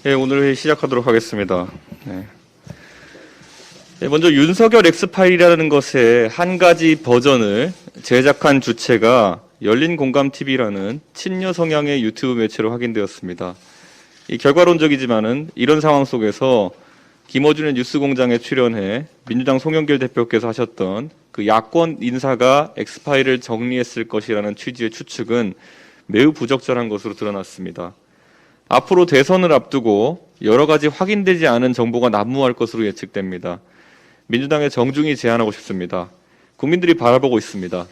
네, 오늘 회의 시작하도록 하겠습니다. 네. 먼저 윤석열 엑스파일이라는 것의 한 가지 버전을 제작한 주체가 열린공감TV라는 친여 성향의 유튜브 매체로 확인되었습니다. 이 결과론적이지만은 이런 상황 속에서 김어준의 뉴스공장에 출연해 민주당 송영길 대표께서 하셨던 그 야권 인사가 엑스파일을 정리했을 것이라는 취지의 추측은 매우 부적절한 것으로 드러났습니다. 앞으로 대선을 앞두고 여러 가지 확인되지 않은 정보가 난무할 것으로 예측됩니다. 민주당의 정중히 제안하고 싶습니다. 국민들이 바라보고 있습니다.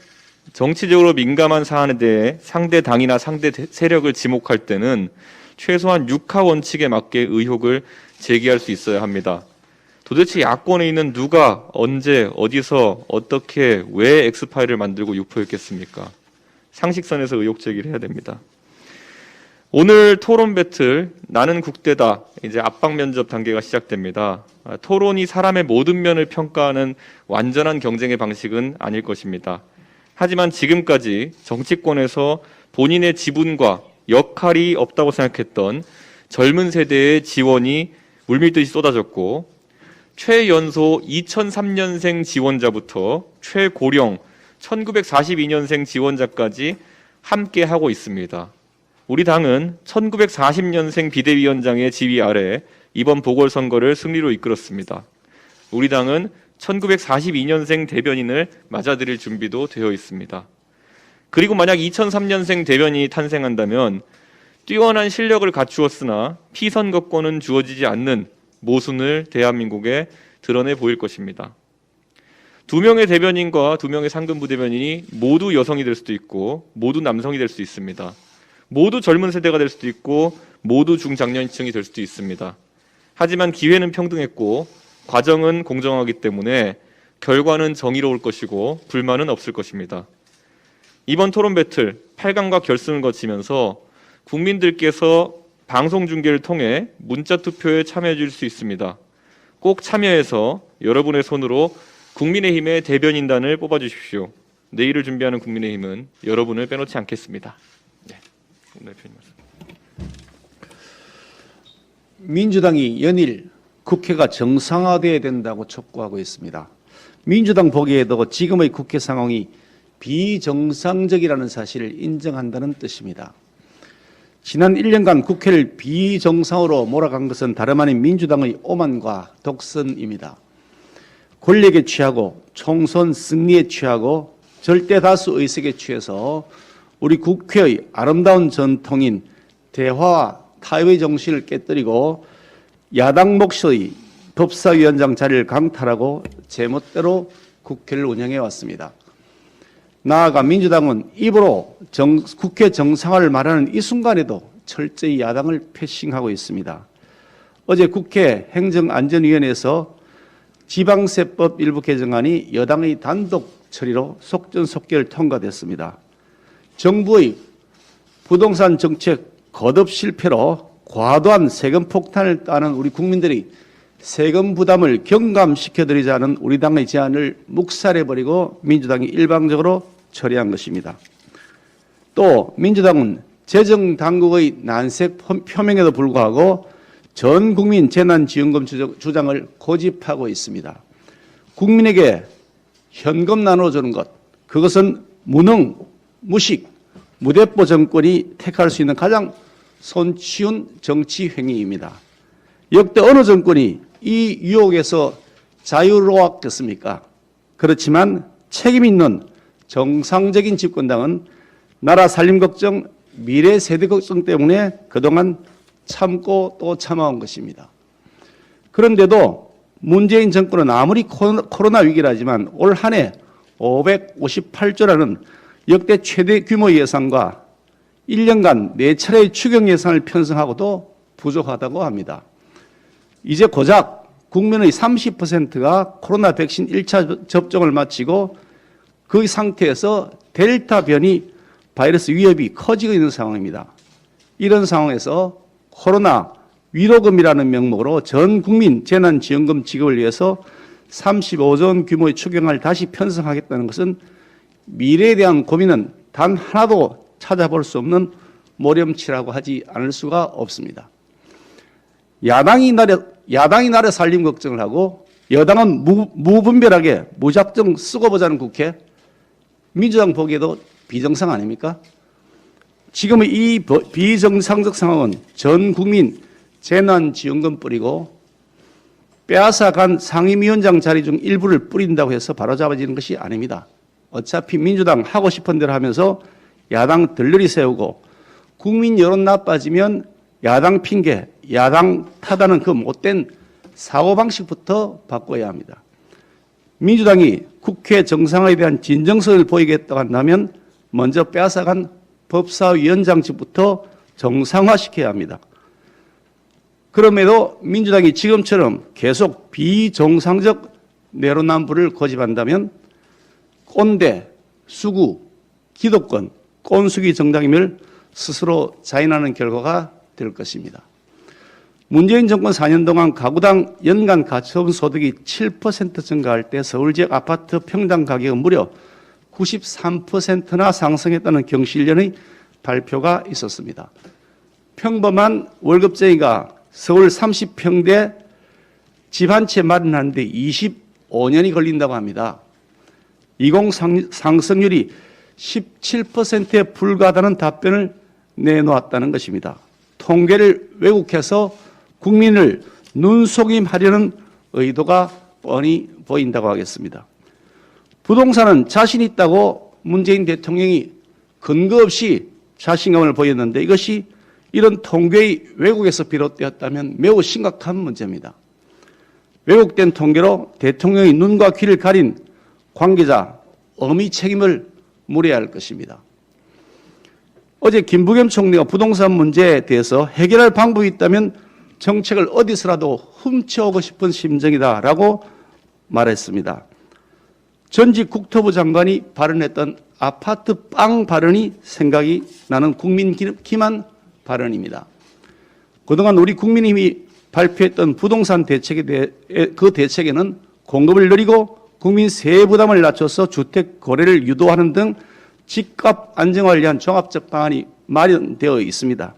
정치적으로 민감한 사안에 대해 상대 당이나 상대 세력을 지목할 때는 최소한 육하 원칙에 맞게 의혹을 제기할 수 있어야 합니다. 도대체 야권에 있는 누가 언제 어디서 어떻게 왜 엑스파일을 만들고 유포했겠습니까? 상식선에서 의혹 제기를 해야 됩니다. 오늘 토론 배틀 나는 국대다 이제 압박 면접 단계가 시작됩니다. 토론이 사람의 모든 면을 평가하는 완전한 경쟁의 방식은 아닐 것입니다. 하지만 지금까지 정치권에서 본인의 지분과 역할이 없다고 생각했던 젊은 세대의 지원이 물밀듯이 쏟아졌고 최연소 2003년생 지원자부터 최고령 1942년생 지원자까지 함께 하고 있습니다. 우리 당은 1940년생 비대위원장의 지휘 아래 이번 보궐선거를 승리로 이끌었습니다. 우리 당은 1942년생 대변인을 맞아들일 준비도 되어 있습니다. 그리고 만약 2003년생 대변인이 탄생한다면 뛰어난 실력을 갖추었으나 피선거권은 주어지지 않는 모순을 대한민국에 드러내 보일 것입니다. 2명의 대변인과 2명의 상근부 대변인이 모두 여성이 될 수도 있고 모두 남성이 될 수 있습니다. 모두 젊은 세대가 될 수도 있고 모두 중장년층이 될 수도 있습니다. 하지만 기회는 평등했고 과정은 공정하기 때문에 결과는 정의로울 것이고 불만은 없을 것입니다. 이번 토론 배틀 8강과 결승을 거치면서 국민들께서 방송 중계를 통해 문자 투표에 참여해 줄 수 있습니다. 꼭 참여해서 여러분의 손으로 국민의힘의 대변인단을 뽑아주십시오. 내일을 준비하는 국민의힘은 여러분을 빼놓지 않겠습니다. 네, 민주당이 연일 국회가 정상화돼야 된다고 촉구하고 있습니다. 민주당 보기에도 지금의 국회 상황이 비정상적이라는 사실을 인정한다는 뜻입니다. 지난 1년간 국회를 비정상으로 몰아간 것은 다름 아닌 민주당의 오만과 독선입니다. 권력에 취하고 총선 승리에 취하고 절대 다수 의석에 취해서 우리 국회의 아름다운 전통인 대화와 타협의 정신을 깨뜨리고 야당 몫의 법사위원장 자리를 강탈하고 제멋대로 국회를 운영해 왔습니다. 나아가 민주당은 입으로 국회 정상화를 말하는 이 순간에도 철저히 야당을 패싱하고 있습니다. 어제 국회 행정안전위원회에서 지방세법 일부 개정안이 여당의 단독 처리로 속전속결 통과됐습니다. 정부의 부동산 정책 거듭 실패로 과도한 세금 폭탄을 따는 우리 국민들이 세금 부담을 경감시켜드리자는 우리 당의 제안을 묵살해버리고 민주당이 일방적으로 처리한 것입니다. 또 민주당은 재정당국의 난색 표명에도 불구하고 전 국민 재난지원금 주장을 고집하고 있습니다. 국민에게 현금 나눠주는 것, 그것은 무능, 무식, 무대뽀 정권이 택할 수 있는 가장 손쉬운 정치 행위입니다. 역대 어느 정권이 이 유혹에서 자유로웠겠습니까? 그렇지만 책임 있는 정상적인 집권당은 나라 살림 걱정, 미래 세대 걱정 때문에 그동안 참고 또 참아온 것입니다. 그런데도 문재인 정권은 아무리 코로나 위기라지만 올 한 해 558조라는 역대 최대 규모 예산과 1년간 4차례의 추경 예산을 편성하고도 부족하다고 합니다. 이제 고작 국민의 30%가 코로나 백신 1차 접종을 마치고 그 상태에서 델타 변이 바이러스 위협이 커지고 있는 상황입니다. 이런 상황에서 코로나 위로금이라는 명목으로 전 국민 재난지원금 지급을 위해서 35조 원 규모의 추경을 다시 편성하겠다는 것은 미래에 대한 고민은 단 하나도 찾아볼 수 없는 모렴치라고 하지 않을 수가 없습니다. 야당이 나라 살림 걱정을 하고 여당은 무분별하게 무작정 쓰고 보자는 국회, 민주당 보기에도 비정상 아닙니까? 지금의 이 비정상적 상황은 전 국민 재난지원금 뿌리고 빼앗아간 상임위원장 자리 중 일부를 뿌린다고 해서 바로잡아지는 것이 아닙니다. 어차피 민주당 하고 싶은 대로 하면서 야당 들러리 세우고 국민 여론 나빠지면 야당 핑계, 야당 탓하는 그 못된 사고방식부터 바꿔야 합니다. 민주당이 국회 정상화에 대한 진정성을 보이겠다고 한다면 먼저 빼앗아간 법사위원장직부터 정상화시켜야 합니다. 그럼에도 민주당이 지금처럼 계속 비정상적 내로남불을 고집한다면 꼰대, 수구, 기득권, 꼰수기 정당임을 스스로 자인하는 결과가 될 것입니다. 문재인 정권 4년 동안 가구당 연간 가처분 소득이 7% 증가할 때 서울 지역 아파트 평당 가격은 무려 93%나 상승했다는 경실련의 발표가 있었습니다. 평범한 월급쟁이가 서울 30평대 집 한 채 마련하는데 25년이 걸린다고 합니다. 이공 상승률이 17%에 불과하다는 답변을 내놓았다는 것입니다. 통계를 왜곡해서 국민을 눈속임하려는 의도가 뻔히 보인다고 하겠습니다. 부동산은 자신 있다고 문재인 대통령이 근거 없이 자신감을 보였는데 이것이 이런 통계의 왜곡에서 비롯되었다면 매우 심각한 문제입니다. 왜곡된 통계로 대통령이 눈과 귀를 가린 관계자 엄히 책임을 물어야 할 것입니다. 어제 김부겸 총리가 부동산 문제에 대해서 해결할 방법이 있다면 정책을 어디서라도 훔쳐오고 싶은 심정이다라고 말했습니다. 전직 국토부 장관이 발언했던 아파트 빵 발언이 생각이 나는 국민 기만 발언입니다. 그동안 우리 국민의힘이 발표했던 부동산 대책에 대해 그 대책에는 공급을 늘리고 국민 세부 부담을 낮춰서 주택 거래를 유도하는 등 집값 안정화를 위한 종합적 방안이 마련되어 있습니다.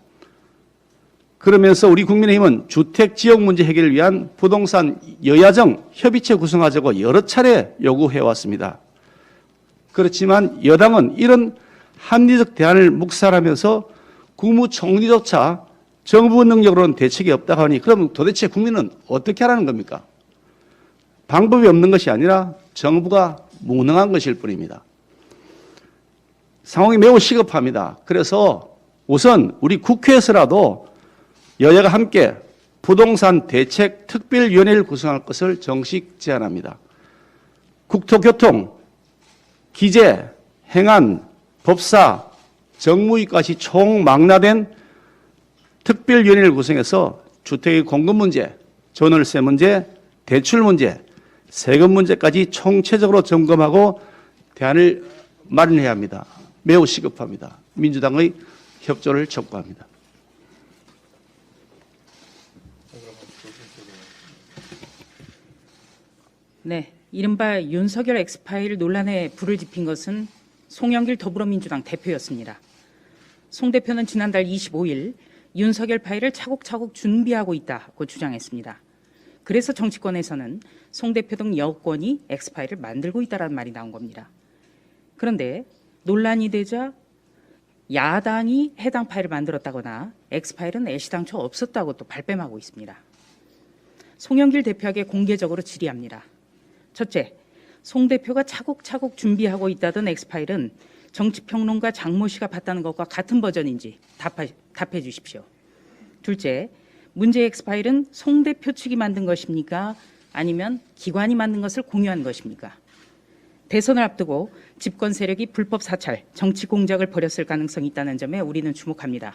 그러면서 우리 국민의힘은 주택 지역 문제 해결을 위한 부동산 여야정 협의체 구성하자고 여러 차례 요구해왔습니다. 그렇지만 여당은 이런 합리적 대안을 묵살하면서 국무총리조차 정부 능력으로는 대책이 없다고 하니 그럼 도대체 국민은 어떻게 하라는 겁니까? 방법이 없는 것이 아니라 정부가 무능한 것일 뿐입니다. 상황이 매우 시급합니다. 그래서 우선 우리 국회에서라도 여야가 함께 부동산 대책 특별위원회를 구성할 것을 정식 제안합니다. 국토교통, 기재, 행안, 법사, 정무위까지 총망라된 특별위원회를 구성해서 주택의 공급 문제, 전월세 문제, 대출 문제, 세금 문제까지 총체적으로 점검하고 대안을 마련해야 합니다. 매우 시급합니다. 민주당의 협조를 촉구합니다. 네, 이른바 윤석열 엑스파일 논란에 불을 지핀 것은 송영길 더불어민주당 대표였습니다. 송 대표는 지난달 25일 윤석열 파일을 차곡차곡 준비하고 있다고 주장했습니다. 그래서 정치권에서는 송 대표 등 여권이 엑스파일을 만들고 있다는 말이 나온 겁니다. 그런데 논란이 되자 야당이 해당 파일을 만들었다거나 엑스파일은 애시당초 없었다고 또 발뺌하고 있습니다. 송영길 대표에게 공개적으로 질의합니다. 첫째, 송 대표가 차곡차곡 준비하고 있다던 엑스파일은 정치평론가 장모 씨가 봤다는 것과 같은 버전인지 답해 주십시오. 둘째, 문제 엑스파일은 송 대표 측이 만든 것입니까? 아니면 기관이 만든 것을 공유한 것입니까? 대선을 앞두고 집권 세력이 불법 사찰, 정치 공작을 벌였을 가능성이 있다는 점에 우리는 주목합니다.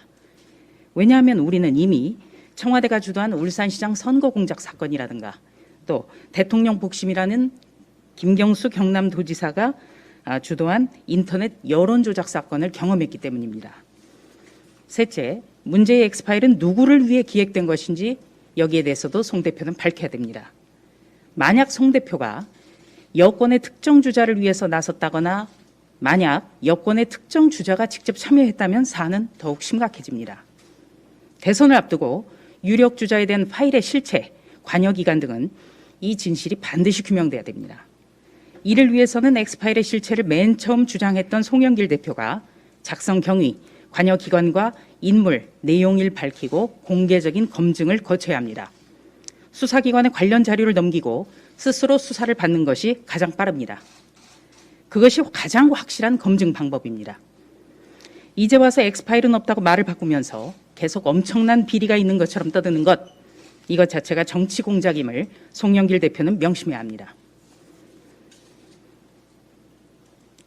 왜냐하면 우리는 이미 청와대가 주도한 울산시장 선거 공작 사건이라든가 또 대통령 복심이라는 김경수 경남도지사가 주도한 인터넷 여론조작 사건을 경험했기 때문입니다. 셋째, 문제의 엑스파일은 누구를 위해 기획된 것인지 여기에 대해서도 송 대표는 밝혀야 됩니다. 만약 송 대표가 여권의 특정 주자를 위해서 나섰다거나 만약 여권의 특정 주자가 직접 참여했다면 사안은 더욱 심각해집니다. 대선을 앞두고 유력 주자에 대한 파일의 실체, 관여기간 등은 이 진실이 반드시 규명돼야 됩니다. 이를 위해서는 엑스파일의 실체를 맨 처음 주장했던 송영길 대표가 작성 경위, 관여기관과 인물, 내용을 밝히고 공개적인 검증을 거쳐야 합니다. 수사기관에 관련 자료를 넘기고 스스로 수사를 받는 것이 가장 빠릅니다. 그것이 가장 확실한 검증 방법입니다. 이제 와서 엑스파일은 없다고 말을 바꾸면서 계속 엄청난 비리가 있는 것처럼 떠드는 것, 이것 자체가 정치 공작임을 송영길 대표는 명심해야 합니다.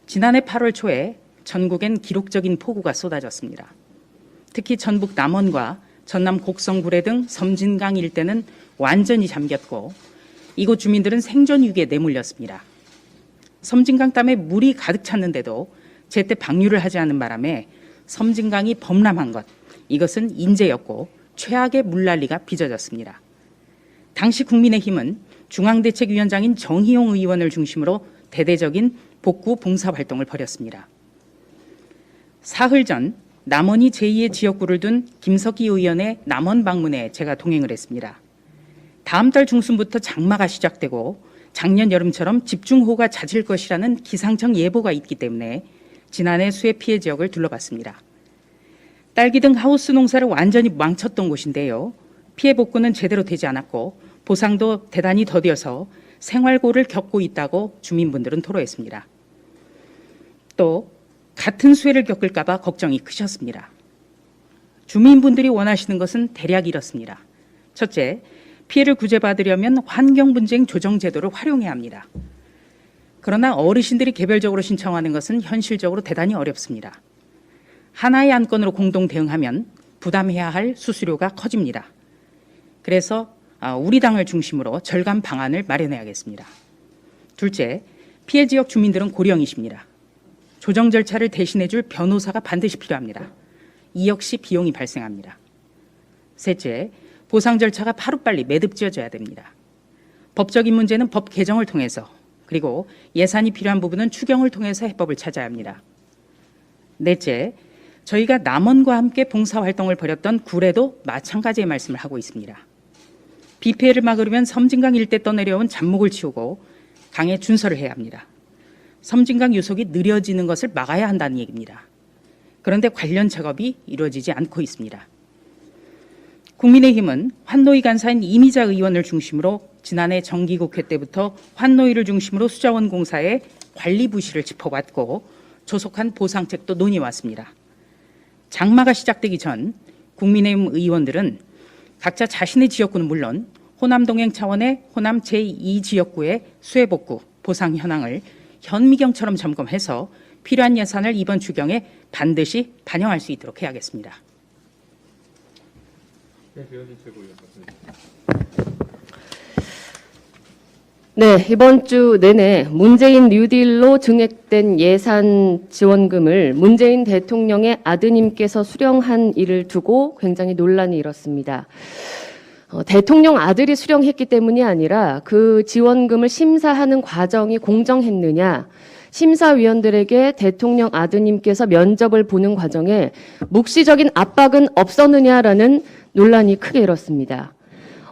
지난해 8월 초에 전국엔 기록적인 폭우가 쏟아졌습니다. 특히 전북 남원과 전남 곡성구례 등 섬진강 일대는 완전히 잠겼고 이곳 주민들은 생존 위기에 내몰렸습니다. 섬진강 땀에 물이 가득 찼는데도 제때 방류를 하지 않은 바람에 섬진강이 범람한 것, 이것은 인재였고 최악의 물난리가 빚어졌습니다. 당시 국민의힘은 중앙대책위원장인 정희용 의원을 중심으로 대대적인 복구 봉사활동을 벌였습니다. 사흘 전 남원이 제2의 지역구를 둔 김석희 의원의 남원 방문에 제가 동행을 했습니다. 다음 달 중순부터 장마가 시작되고 작년 여름처럼 집중호우가 잦을 것이라는 기상청 예보가 있기 때문에 지난해 수해 피해 지역을 둘러봤습니다. 딸기 등 하우스 농사를 완전히 망쳤던 곳인데요. 피해 복구는 제대로 되지 않았고 보상도 대단히 더뎌서 생활고를 겪고 있다고 주민분들은 토로했습니다. 또 같은 수해를 겪을까 봐 걱정이 크셨습니다. 주민분들이 원하시는 것은 대략 이렇습니다. 첫째, 피해를 구제받으려면 환경분쟁 조정제도를 활용해야 합니다. 그러나 어르신들이 개별적으로 신청하는 것은 현실적으로 대단히 어렵습니다. 하나의 안건으로 공동 대응하면 부담해야 할 수수료가 커집니다. 그래서 우리 당을 중심으로 절감 방안을 마련해야겠습니다. 둘째, 피해 지역 주민들은 고령이십니다. 조정 절차를 대신해 줄 변호사가 반드시 필요합니다. 이 역시 비용이 발생합니다. 셋째, 보상 절차가 하루빨리 매듭지어져야 됩니다. 법적인 문제는 법 개정을 통해서, 그리고 예산이 필요한 부분은 추경을 통해서 해법을 찾아야 합니다. 넷째, 저희가 남원과 함께 봉사활동을 벌였던 구례도 마찬가지의 말씀을 하고 있습니다. 비 피해를 막으려면 섬진강 일대 떠내려온 잡목을 치우고 강에 준설을 해야 합니다. 섬진강 유속이 느려지는 것을 막아야 한다는 얘기입니다. 그런데 관련 작업이 이루어지지 않고 있습니다. 국민의힘은 환노위 간사인 이미자 의원을 중심으로 지난해 정기국회 때부터 환노위를 중심으로 수자원 공사의 관리 부실을 짚어왔고 조속한 보상책도 논의해왔습니다. 장마가 시작되기 전 국민의힘 의원들은 각자 자신의 지역구는 물론 호남 동행 차원의 호남 제2지역구의 수해복구 보상 현황을 현미경처럼 점검해서 필요한 예산을 이번 추경에 반드시 반영할 수 있도록 해야겠습니다. 네, 이번 주 내내 문재인 뉴딜로 증액된 예산 지원금을 문재인 대통령의 아드님께서 수령한 일을 두고 굉장히 논란이 일었습니다. 대통령 아들이 수령했기 때문이 아니라 그 지원금을 심사하는 과정이 공정했느냐, 심사위원들에게 대통령 아드님께서 면접을 보는 과정에 묵시적인 압박은 없었느냐라는 논란이 크게 일었습니다.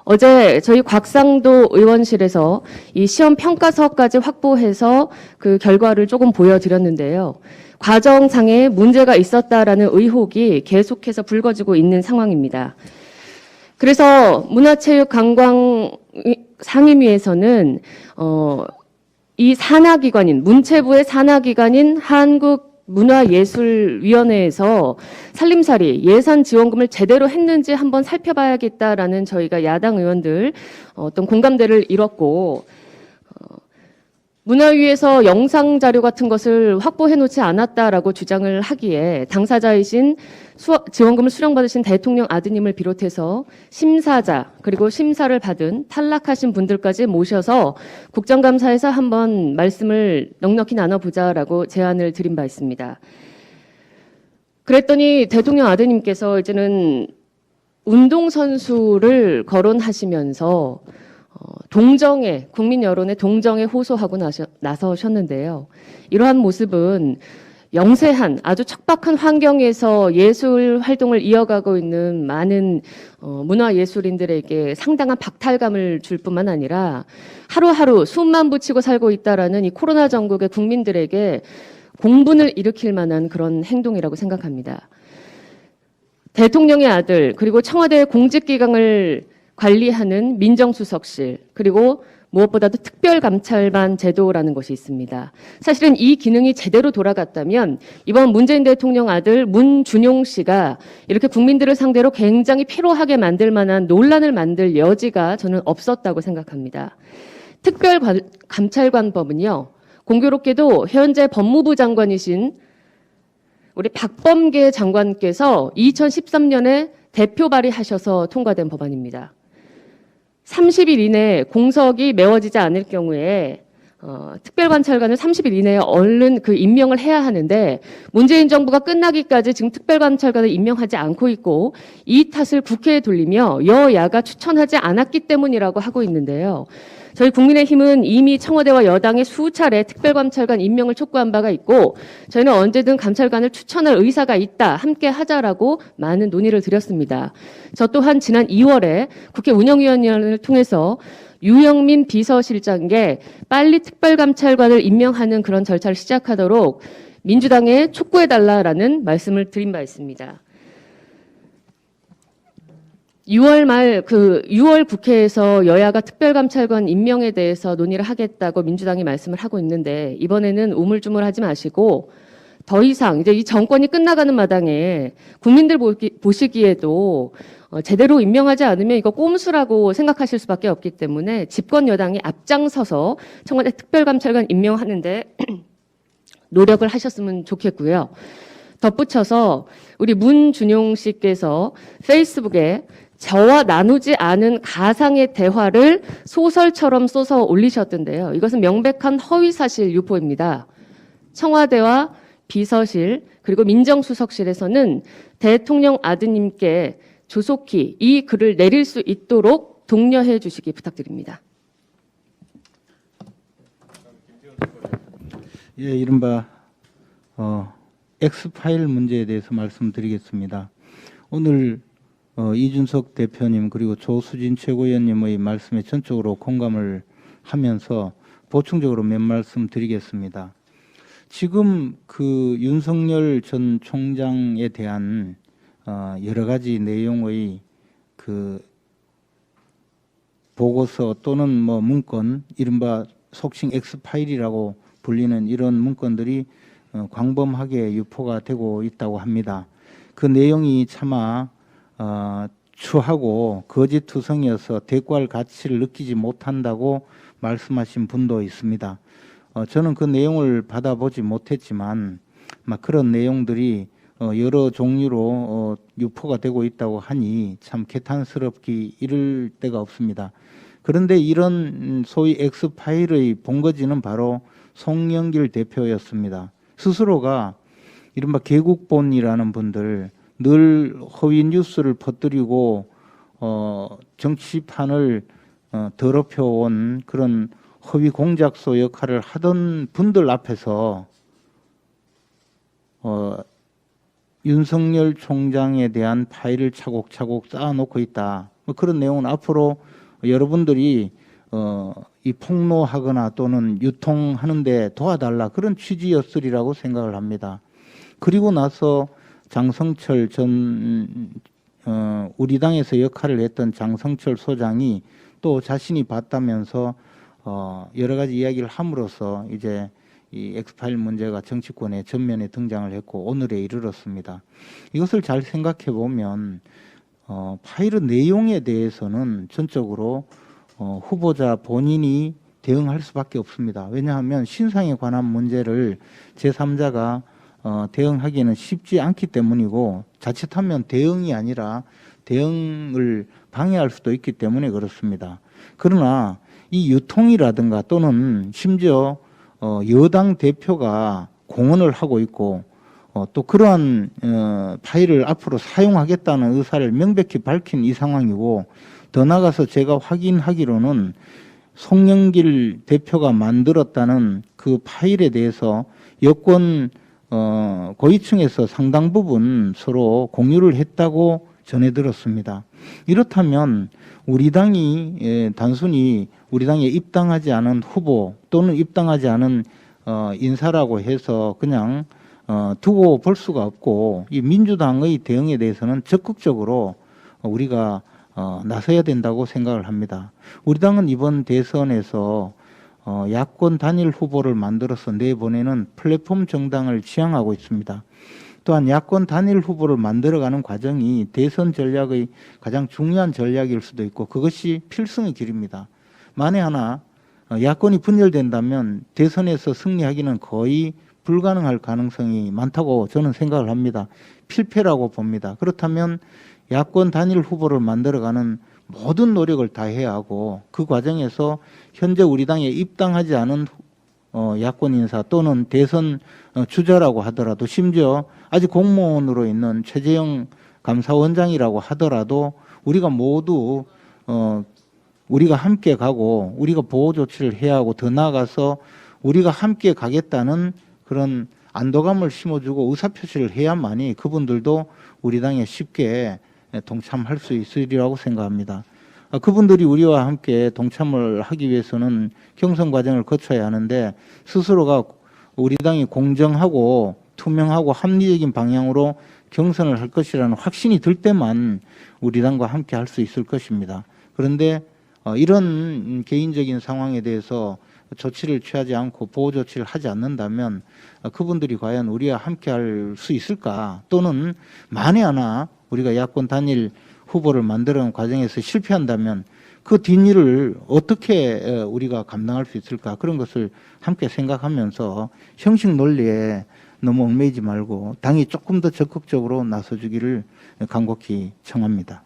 어제 저희 곽상도 의원실에서 이 시험 평가서까지 확보해서 그 결과를 조금 보여드렸는데요. 과정상에 문제가 있었다라는 의혹이 계속해서 불거지고 있는 상황입니다. 그래서 문화체육관광 상임위에서는 이 산하기관인 문체부의 산하기관인 한국문화예술위원회에서 살림살이 예산 지원금을 제대로 했는지 한번 살펴봐야겠다라는 저희가 야당 의원들 어떤 공감대를 이뤘고 문화위에서 영상 자료 같은 것을 확보해 놓지 않았다라고 주장을 하기에 당사자이신 지원금을 수령받으신 대통령 아드님을 비롯해서 심사자 그리고 심사를 받은 탈락하신 분들까지 모셔서 국정감사에서 한번 말씀을 넉넉히 나눠보자라고 제안을 드린 바 있습니다. 그랬더니 대통령 아드님께서 이제는 운동선수를 거론하시면서 국민 여론의 동정에 호소하고 나서셨는데요. 이러한 모습은 영세한 아주 척박한 환경에서 예술 활동을 이어가고 있는 많은 문화예술인들에게 상당한 박탈감을 줄 뿐만 아니라 하루하루 숨만 붙이고 살고 있다라는 이 코로나 전국의 국민들에게 공분을 일으킬 만한 그런 행동이라고 생각합니다. 대통령의 아들 그리고 청와대 공직기강을 관리하는 민정수석실 그리고 무엇보다도 특별감찰반 제도라는 것이 있습니다. 사실은 이 기능이 제대로 돌아갔다면 이번 문재인 대통령 아들 문준용 씨가 이렇게 국민들을 상대로 굉장히 피로하게 만들 만한 논란을 만들 여지가 저는 없었다고 생각합니다. 특별감찰관법은요. 공교롭게도 현재 법무부 장관이신 우리 박범계 장관께서 2013년에 대표 발의하셔서 통과된 법안입니다. 30일 이내에 공석이 메워지지 않을 경우에 특별관찰관을 30일 이내에 얼른 그 임명을 해야 하는데 문재인 정부가 끝나기까지 지금 특별관찰관을 임명하지 않고 있고 이 탓을 국회에 돌리며 여야가 추천하지 않았기 때문이라고 하고 있는데요. 저희 국민의힘은 이미 청와대와 여당의 수차례 특별감찰관 임명을 촉구한 바가 있고 저희는 언제든 감찰관을 추천할 의사가 있다, 함께 하자라고 많은 논의를 드렸습니다. 저 또한 지난 2월에 국회 운영위원회를 통해서 유영민 비서실장에게 빨리 특별감찰관을 임명하는 그런 절차를 시작하도록 민주당에 촉구해달라라는 말씀을 드린 바 있습니다. 6월 국회에서 여야가 특별감찰관 임명에 대해서 논의를 하겠다고 민주당이 말씀을 하고 있는데 이번에는 우물쭈물하지 마시고 더 이상 이제 이 정권이 끝나가는 마당에 국민들 보시기에도 제대로 임명하지 않으면 이거 꼼수라고 생각하실 수밖에 없기 때문에 집권 여당이 앞장서서 청와대 특별감찰관 임명하는데 노력을 하셨으면 좋겠고요. 덧붙여서 우리 문준용 씨께서 페이스북에 저와 나누지 않은 가상의 대화를 소설처럼 써서 올리셨던데요. 이것은 명백한 허위사실 유포입니다. 청와대와 비서실 그리고 민정수석실에서는 대통령 아드님께 조속히 이 글을 내릴 수 있도록 독려해 주시기 부탁드립니다. 예, 이른바 X파일 문제에 대해서 말씀드리겠습니다. 오늘 이준석 대표님 그리고 조수진 최고위원님의 말씀에 전적으로 공감을 하면서 보충적으로 몇 말씀 드리겠습니다. 지금 그 윤석열 전 총장에 대한 여러 가지 내용의 그 보고서 또는 뭐 문건, 이른바 속칭 X파일이라고 불리는 이런 문건들이 광범하게 유포가 되고 있다고 합니다. 그 내용이 차마 추하고 거짓투성이어서 대꾸할 가치를 느끼지 못한다고 말씀하신 분도 있습니다. 저는 그 내용을 받아보지 못했지만 그런 내용들이 여러 종류로 유포가 되고 있다고 하니 참 개탄스럽기 이를 데가 없습니다. 그런데 이런 소위 X파일의 본거지는 바로 송영길 대표였습니다. 스스로가 이른바 개국본이라는 분들 늘 허위 뉴스를 퍼뜨리고 정치판을 더럽혀온 그런 허위 공작소 역할을 하던 분들 앞에서 윤석열 총장에 대한 파일을 차곡차곡 쌓아놓고 있다. 그런 내용은 앞으로 여러분들이 이 폭로하거나 또는 유통하는 데 도와달라 그런 취지였으리라고 생각을 합니다. 그리고 나서 장성철 전 우리 당에서 역할을 했던 장성철 소장이 또 자신이 봤다면서 여러 가지 이야기를 함으로써 이제 이 엑스파일 문제가 정치권의 전면에 등장을 했고 오늘에 이르렀습니다. 이것을 잘 생각해 보면 파일의 내용에 대해서는 전적으로 후보자 본인이 대응할 수밖에 없습니다. 왜냐하면 신상에 관한 문제를 제3자가 대응하기에는 쉽지 않기 때문이고 자칫하면 대응이 아니라 대응을 방해할 수도 있기 때문에 그렇습니다. 그러나 이 유통이라든가 또는 심지어 여당 대표가 공언을 하고 있고 또 그러한 파일을 앞으로 사용하겠다는 의사를 명백히 밝힌 이 상황이고 더 나아가서 제가 확인하기로는 송영길 대표가 만들었다는 그 파일에 대해서 여권 고위층에서 상당 부분 서로 공유를 했다고 전해 들었습니다. 이렇다면 우리 당이 단순히 우리 당에 입당하지 않은 후보 또는 입당하지 않은 인사라고 해서 그냥 두고 볼 수가 없고, 이 민주당의 대응에 대해서는 적극적으로 우리가 나서야 된다고 생각을 합니다. 우리 당은 이번 대선에서 야권 단일 후보를 만들어서 내보내는 플랫폼 정당을 지향하고 있습니다. 또한 야권 단일 후보를 만들어가는 과정이 대선 전략의 가장 중요한 전략일 수도 있고, 그것이 필승의 길입니다. 만에 하나 야권이 분열된다면 대선에서 승리하기는 거의 불가능할 가능성이 많다고 저는 생각을 합니다. 필패라고 봅니다. 그렇다면 야권 단일 후보를 만들어가는 모든 노력을 다해야 하고, 그 과정에서 현재 우리 당에 입당하지 않은 야권 인사 또는 대선 주자라고 하더라도, 심지어 아직 공무원으로 있는 최재형 감사원장이라고 하더라도 우리가 모두 우리가 함께 가고 우리가 보호 조치를 해야 하고, 더 나아가서 우리가 함께 가겠다는 그런 안도감을 심어주고 의사표시를 해야만이 그분들도 우리 당에 쉽게 동참할 수 있으리라고 생각합니다. 그분들이 우리와 함께 동참을 하기 위해서는 경선 과정을 거쳐야 하는데, 스스로가 우리 당이 공정하고 투명하고 합리적인 방향으로 경선을 할 것이라는 확신이 들 때만 우리 당과 함께 할 수 있을 것입니다. 그런데 이런 개인적인 상황에 대해서 조치를 취하지 않고 보호 조치를 하지 않는다면 그분들이 과연 우리와 함께 할 수 있을까? 또는 만에 하나 우리가 야권 단일 후보를 만드는 과정에서 실패한다면 그 뒷일을 어떻게 우리가 감당할 수 있을까? 그런 것을 함께 생각하면서 형식 논리에 너무 얽매이지 말고 당이 조금 더 적극적으로 나서주기를 간곡히 청합니다.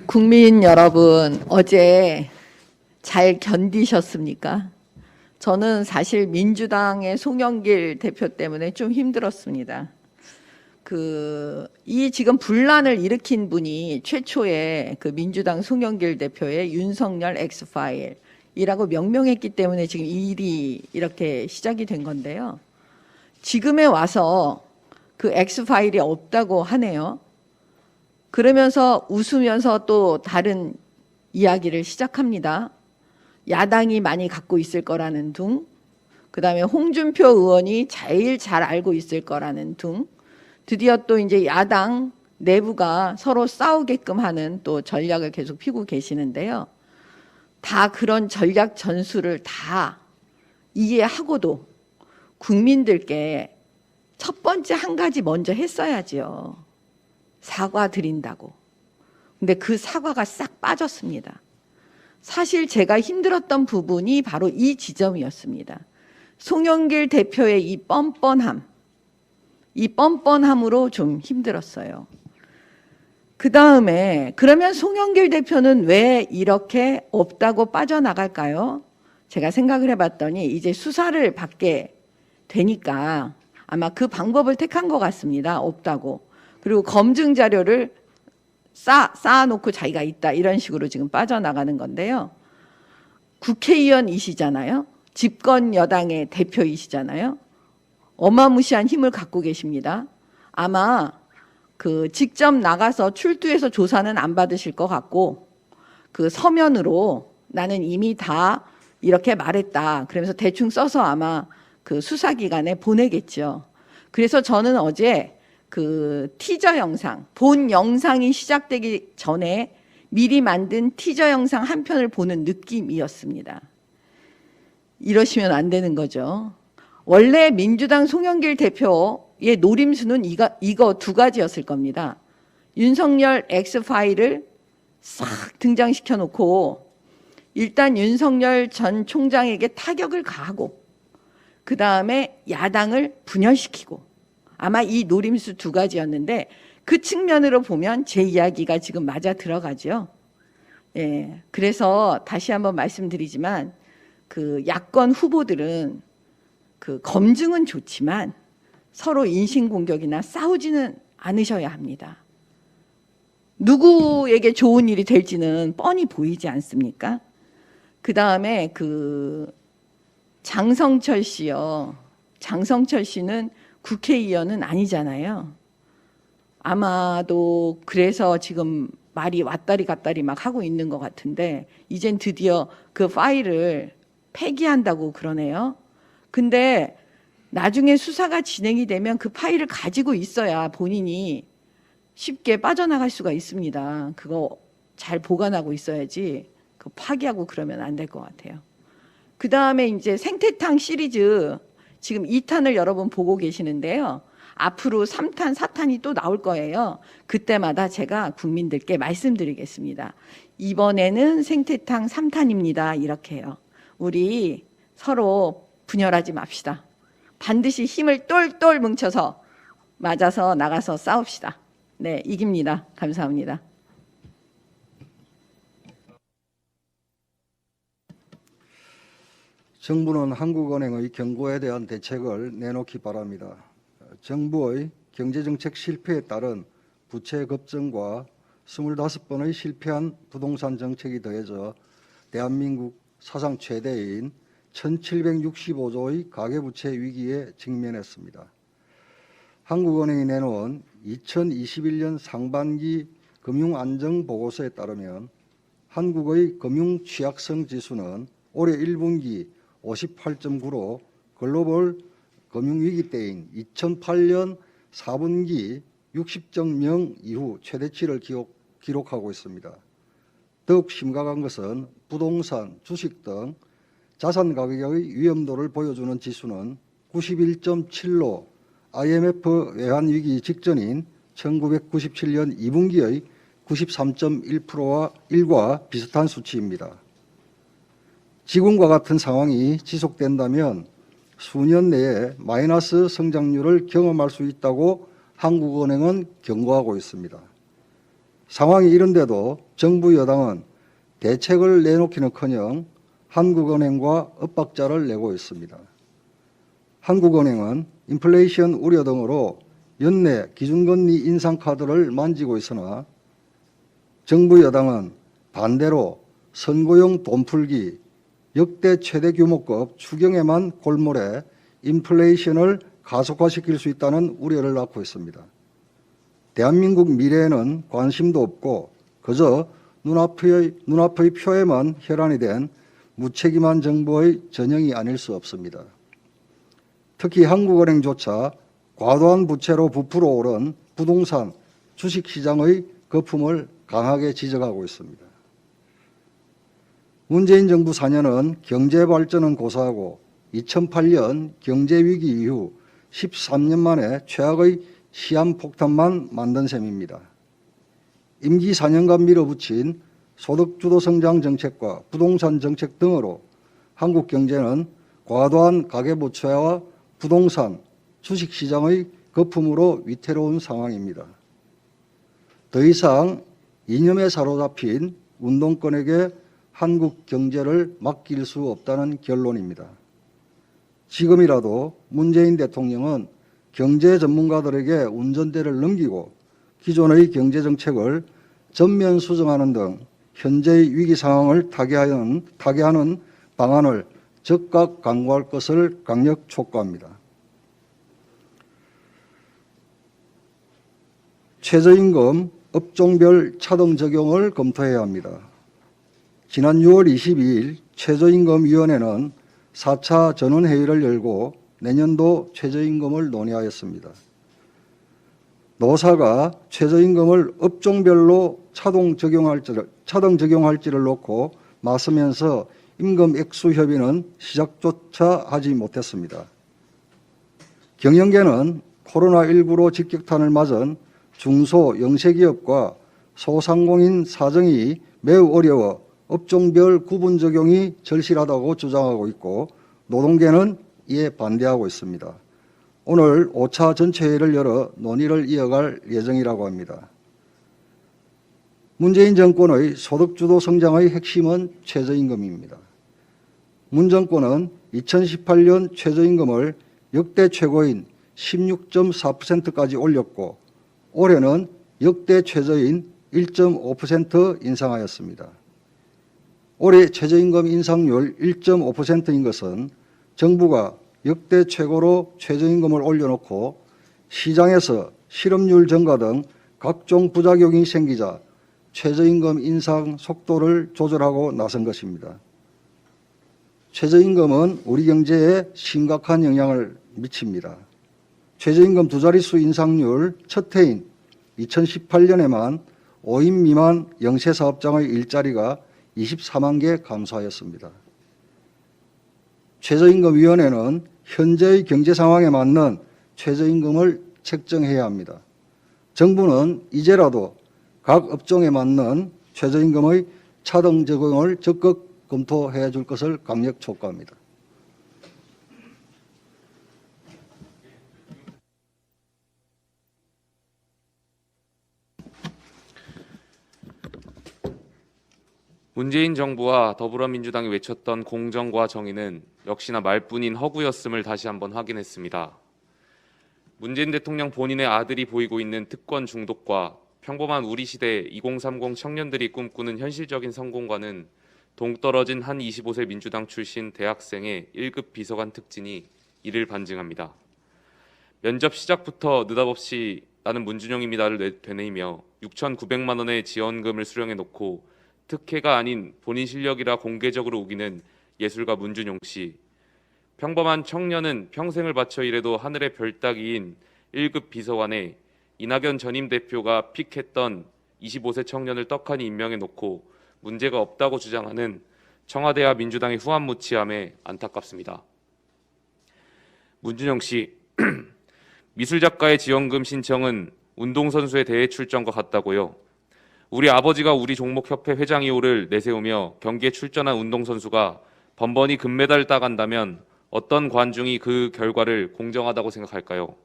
국민 여러분, 어제 잘 견디셨습니까? 저는 사실 민주당의 송영길 대표 때문에 좀 힘들었습니다. 이 지금 분란을 일으킨 분이 최초의 그 민주당 송영길 대표의 윤석열 엑스파일이라고 명명했기 때문에 지금 이 일이 이렇게 시작이 된 건데요. 지금에 와서 그 엑스파일이 없다고 하네요. 그러면서 웃으면서 또 다른 이야기를 시작합니다. 야당이 많이 갖고 있을 거라는 둥, 그 다음에 홍준표 의원이 제일 잘 알고 있을 거라는 둥, 드디어 또 이제 야당 내부가 서로 싸우게끔 하는 또 전략을 계속 피고 계시는데요. 다 그런 전략 전술을 다 이해하고도 국민들께 첫 번째 한 가지 먼저 했어야지요. 사과드린다고. 근데 그 사과가 싹 빠졌습니다. 사실 제가 힘들었던 부분이 바로 이 지점이었습니다. 송영길 대표의 이 뻔뻔함으로 좀 힘들었어요. 그 다음에 그러면 송영길 대표는 왜 이렇게 없다고 빠져나갈까요? 제가 생각을 해봤더니 이제 수사를 받게 되니까 아마 그 방법을 택한 것 같습니다. 없다고. 그리고 검증 자료를 쌓아놓고 자기가 있다, 이런 식으로 지금 빠져나가는 건데요. 국회의원이시잖아요. 집권 여당의 대표이시잖아요. 어마무시한 힘을 갖고 계십니다. 아마 직접 나가서 출두해서 조사는 안 받으실 것 같고, 그 서면으로 나는 이미 다 이렇게 말했다, 그러면서 대충 써서 아마 그 수사기관에 보내겠죠. 그래서 저는 어제 그 티저 영상, 본 영상이 시작되기 전에 미리 만든 티저 영상 한 편을 보는 느낌이었습니다. 이러시면 안 되는 거죠. 원래 민주당 송영길 대표의 노림수는 이거 두 가지였을 겁니다. 윤석열 X파일을 싹 등장시켜 놓고 일단 윤석열 전 총장에게 타격을 가하고, 그 다음에 야당을 분열시키고, 아마 이 노림수 두 가지였는데 그 측면으로 보면 제 이야기가 지금 맞아 들어가죠. 예, 그래서 다시 한번 말씀드리지만 그 야권 후보들은 그 검증은 좋지만 서로 인신공격이나 싸우지는 않으셔야 합니다. 누구에게 좋은 일이 될지는 뻔히 보이지 않습니까? 그 다음에 장성철 씨요. 장성철 씨는 국회의원은 아니잖아요. 아마도 그래서 지금 말이 왔다리 갔다리 막 하고 있는 것 같은데 이젠 드디어 그 파일을 폐기한다고 그러네요. 근데 나중에 수사가 진행이 되면 그 파일을 가지고 있어야 본인이 쉽게 빠져나갈 수가 있습니다. 그거 잘 보관하고 있어야지 그 파기하고 그러면 안 될 것 같아요. 그 다음에 이제 생태탕 시리즈 지금 2탄을 여러분 보고 계시는데요. 앞으로 3탄, 4탄이 또 나올 거예요. 그때마다 제가 국민들께 말씀드리겠습니다. 이번에는 생태탕 3탄입니다. 이렇게 해요. 우리 서로 분열하지 맙시다. 반드시 힘을 똘똘 뭉쳐서 맞아서 나가서 싸웁시다. 네, 이깁니다. 감사합니다. 정부는 한국은행의 경고에 대한 대책을 내놓기 바랍니다. 정부의 경제정책 실패에 따른 부채 급증과 25번의 실패한 부동산 정책이 더해져 대한민국 사상 최대인 1765조의 가계부채 위기에 직면했습니다. 한국은행이 내놓은 2021년 상반기 금융안정보고서에 따르면 한국의 금융취약성 지수는 올해 1분기 58.9로 글로벌 금융위기 때인 2008년 4분기 60.0 이후 최대치를 기록하고 있습니다. 더욱 심각한 것은 부동산, 주식 등 자산 가격의 위험도를 보여주는 지수는 91.7로 IMF 외환위기 직전인 1997년 2분기의 93.1%와 1과 비슷한 수치입니다. 지금과 같은 상황이 지속된다면 수년 내에 마이너스 성장률을 경험할 수 있다고 한국은행은 경고하고 있습니다. 상황이 이런데도 정부 여당은 대책을 내놓기는커녕 한국은행과 엇박자를 내고 있습니다. 한국은행은 인플레이션 우려 등으로 연내 기준금리 인상 카드를 만지고 있으나 정부 여당은 반대로 선거용 돈풀기, 역대 최대 규모급 추경에만 골몰해 인플레이션을 가속화시킬 수 있다는 우려를 낳고 있습니다. 대한민국 미래에는 관심도 없고 그저 눈앞의 표에만 혈안이 된 무책임한 정부의 전형이 아닐 수 없습니다. 특히 한국은행조차 과도한 부채로 부풀어 오른 부동산, 주식시장의 거품을 강하게 지적하고 있습니다. 문재인 정부 4년은 경제 발전은 고사하고 2008년 경제위기 이후 13년 만에 최악의 시한폭탄만 만든 셈입니다. 임기 4년간 밀어붙인 소득주도 성장 정책과 부동산 정책 등으로 한국 경제는 과도한 가계부채와 부동산, 주식시장의 거품으로 위태로운 상황입니다. 더 이상 이념에 사로잡힌 운동권에게 한국 경제를 맡길 수 없다는 결론입니다. 지금이라도 문재인 대통령은 경제 전문가들에게 운전대를 넘기고 기존의 경제정책을 전면 수정하는 등 현재의 위기 상황을 타개하는 방안을 적극 강구할 것을 강력 촉구합니다. 최저임금 업종별 차등 적용을 검토해야 합니다. 지난 6월 22일 최저임금위원회는 4차 전원회의를 열고 내년도 최저임금을 논의하였습니다. 노사가 최저임금을 업종별로 차등 적용할지를 놓고 맞서면서 임금 액수 협의는 시작조차 하지 못했습니다. 경영계는 코로나19로 직격탄을 맞은 중소 영세기업과 소상공인 사정이 매우 어려워 업종별 구분 적용이 절실하다고 주장하고 있고 노동계는 이에 반대하고 있습니다. 오늘 5차 전체회의를 열어 논의를 이어갈 예정이라고 합니다. 문재인 정권의 소득주도 성장의 핵심은 최저임금입니다. 문 정권은 2018년 최저임금을 역대 최고인 16.4%까지 올렸고 올해는 역대 최저인 1.5% 인상하였습니다. 올해 최저임금 인상률 1.5%인 것은 정부가 역대 최고로 최저임금을 올려놓고 시장에서 실업률 증가 등 각종 부작용이 생기자 최저임금 인상 속도를 조절하고 나선 것입니다. 최저임금은 우리 경제에 심각한 영향을 미칩니다. 최저임금 두 자릿수 인상률 첫 해인 2018년에만 5인 미만 영세사업장의 일자리가 24만 개 감소하였습니다. 최저임금위원회는 현재의 경제 상황에 맞는 최저임금을 책정해야 합니다. 정부는 이제라도 각 업종에 맞는 최저임금의 차등 적용을 적극 검토해 줄 것을 강력 촉구합니다. 문재인 정부와 더불어민주당이 외쳤던 공정과 정의는 역시나 말뿐인 허구였음을 다시 한번 확인했습니다. 문재인 대통령 본인의 아들이 보이고 있는 특권 중독과 평범한 우리 시대 2030 청년들이 꿈꾸는 현실적인 성공과는 동떨어진 한 25세 민주당 출신 대학생의 1급 비서관 특진이 이를 반증합니다. 면접 시작부터 느닷없이 나는 문준영입니다를 되뇌이며 6,900만 원의 지원금을 수령해 놓고 특혜가 아닌 본인 실력이라 공개적으로 우기는 예술가 문준용 씨. 평범한 청년은 평생을 바쳐 일해도 하늘의 별 따기인 1급 비서관에 이낙연 전임 대표가 픽했던 25세 청년을 떡하니 임명해 놓고 문제가 없다고 주장하는 청와대와 민주당의 후한무치함에 안타깝습니다. 문준영 씨, 미술작가의 지원금 신청은 운동선수의 대회 출전과 같다고요. 우리 아버지가 우리 종목협회 회장이오를 내세우며 경기에 출전한 운동선수가 번번이 금메달을 따간다면 어떤 관중이 그 결과를 공정하다고 생각할까요?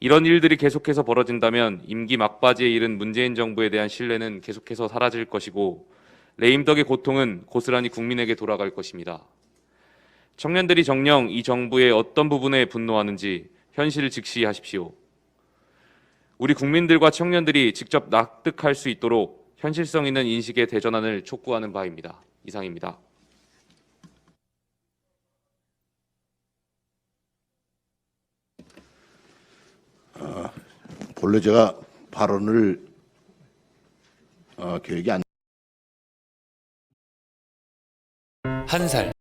이런 일들이 계속해서 벌어진다면 임기 막바지에 이른 문재인 정부에 대한 신뢰는 계속해서 사라질 것이고 레임덕의 고통은 고스란히 국민에게 돌아갈 것입니다. 청년들이 정녕 이 정부의 어떤 부분에 분노하는지 현실을 직시하십시오. 우리 국민들과 청년들이 직접 납득할 수 있도록 현실성 있는 인식의 대전환을 촉구하는 바입니다. 이상입니다. 본래 제가 발언을 계획이 안 한 살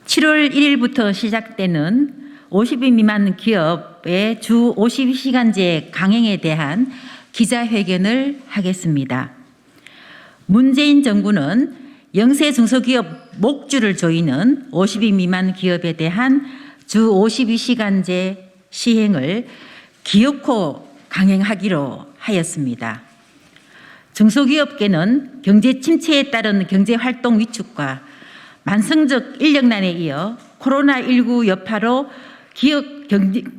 (7월 1일부터) 시작되는 50인 미만 기업의 주 52시간제 강행에 대한 기자회견을 하겠습니다. 문재인 정부는 영세 중소기업 목줄을 조이는 50인 미만 기업에 대한 주 52시간제 시행을 기어코 강행하기로 하였습니다. 중소기업계는 경제 침체에 따른 경제활동 위축과 만성적 인력난에 이어 코로나19 여파로 기업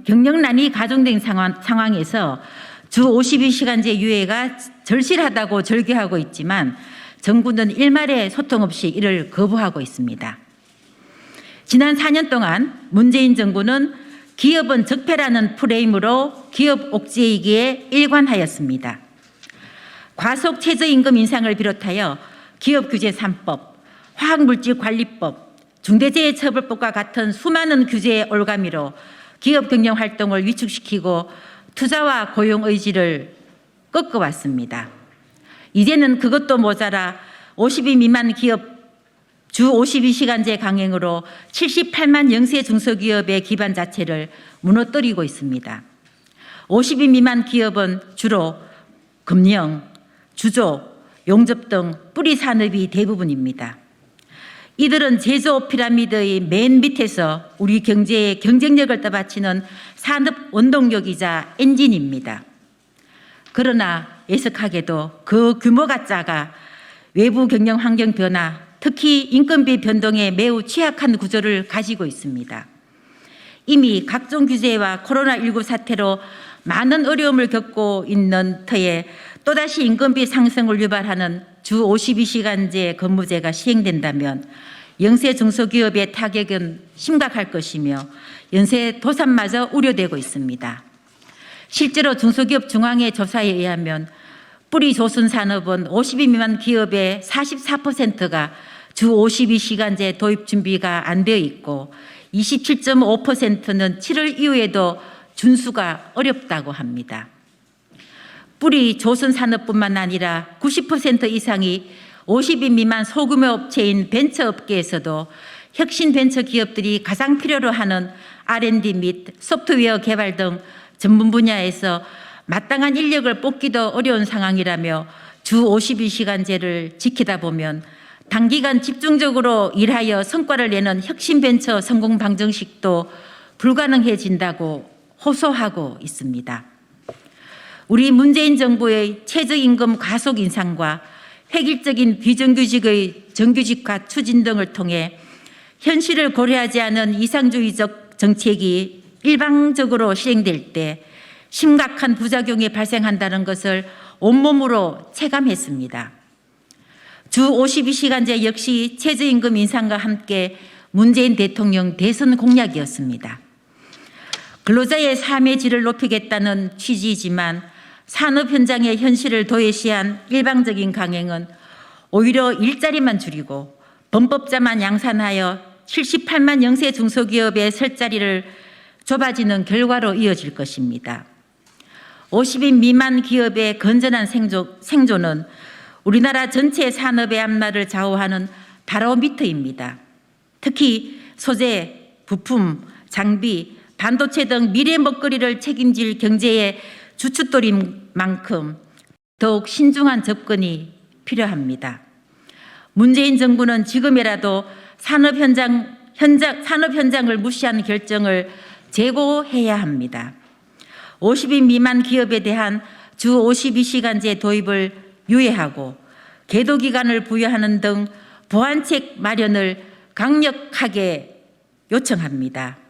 경영난이 가중된 상황에서 주 52시간제 유예가 절실하다고 절규하고 있지만 정부는 일말의 소통 없이 이를 거부하고 있습니다. 지난 4년 동안 문재인 정부는 기업은 적폐라는 프레임으로 기업 옥죄이기에 일관하였습니다. 과속 최저임금 인상을 비롯하여 기업규제 3법, 화학물질관리법, 중대재해처벌법과 같은 수많은 규제의 올가미로 기업 경영 활동을 위축시키고 투자와 고용 의지를 꺾어왔습니다. 이제는 그것도 모자라 50인 미만 기업 주 52시간제 강행으로 78만 영세 중소기업의 기반 자체를 무너뜨리고 있습니다. 50인 미만 기업은 주로 금령, 주조, 용접 등 뿌리 산업이 대부분입니다. 이들은 제조업 피라미드의 맨 밑에서 우리 경제의 경쟁력을 떠받치는 산업 원동력이자 엔진입니다. 그러나 애석하게도 그 규모가 작아 외부 경영 환경 변화, 특히 인건비 변동에 매우 취약한 구조를 가지고 있습니다. 이미 각종 규제와 코로나19 사태로 많은 어려움을 겪고 있는 터에 또다시 인건비 상승을 유발하는 주 52시간제 근무제가 시행된다면 영세 중소기업의 타격은 심각할 것이며 연쇄 도산마저 우려되고 있습니다. 실제로 중소기업 중앙회 조사에 의하면 뿌리 조순 산업은 50인 미만 기업의 44%가 주 52시간제 도입 준비가 안 되어 있고 27.5%는 7월 이후에도 준수가 어렵다고 합니다. 뿌리 조선 산업뿐만 아니라 90% 이상이 50인 미만 소규모 업체인 벤처업계에서도 혁신 벤처 기업들이 가장 필요로 하는 R&D 및 소프트웨어 개발 등 전문 분야에서 마땅한 인력을 뽑기도 어려운 상황이라며 주 52시간제를 지키다 보면 단기간 집중적으로 일하여 성과를 내는 혁신 벤처 성공 방정식도 불가능해진다고 호소하고 있습니다. 우리 문재인 정부의 최저임금 가속 인상과 획일적인 비정규직의 정규직화 추진 등을 통해 현실을 고려하지 않은 이상주의적 정책이 일방적으로 시행될 때 심각한 부작용이 발생한다는 것을 온몸으로 체감했습니다. 주 52시간제 역시 최저임금 인상과 함께 문재인 대통령 대선 공약이었습니다. 근로자의 삶의 질을 높이겠다는 취지이지만 산업 현장의 현실을 도외시한 일방적인 강행은 오히려 일자리만 줄이고 범법자만 양산하여 78만 영세 중소기업의 설 자리를 좁아지는 결과로 이어질 것입니다. 50인 미만 기업의 건전한 생존은 우리나라 전체 산업의 앞날을 좌우하는 바로미터입니다. 특히 소재, 부품, 장비, 반도체 등 미래 먹거리를 책임질 경제의 주춧돌인 만큼 더욱 신중한 접근이 필요합니다. 문재인 정부는 지금이라도 산업 현장을 무시한 결정을 재고해야 합니다. 50인 미만 기업에 대한 주 52시간제 도입을 유예하고 계도기간을 부여하는 등 보완책 마련을 강력하게 요청합니다.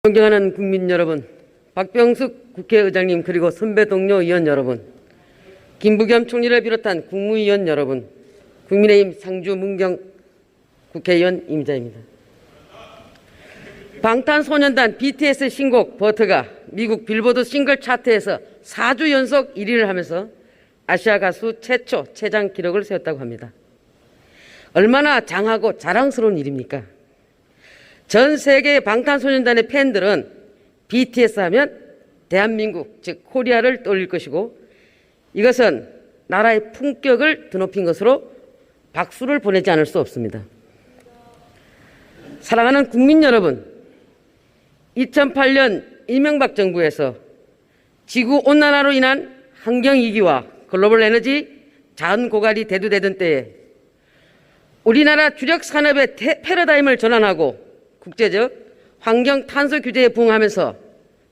존경하는 국민 여러분, 박병숙 국회의장님 그리고 선배 동료 의원 여러분, 김부겸 총리를 비롯한 국무위원 여러분, 국민의힘 상주 문경 국회의원 임자입니다. 방탄소년단 BTS 신곡 버터가 미국 빌보드 싱글 차트에서 4주 연속 1위를 하면서 아시아 가수 최초 최장 기록을 세웠다고 합니다. 얼마나 장하고 자랑스러운 일입니까? 전 세계의 방탄소년단의 팬들은 BTS 하면 대한민국, 즉 코리아를 떠올릴 것이고 이것은 나라의 품격을 드높인 것으로 박수를 보내지 않을 수 없습니다. 사랑하는 국민 여러분, 2008년 이명박 정부에서 지구온난화로 인한 환경위기와 글로벌 에너지 자원고갈이 대두되던 때에 우리나라 주력 산업의 패러다임을 전환하고 국제적 환경 탄소 규제에 부응하면서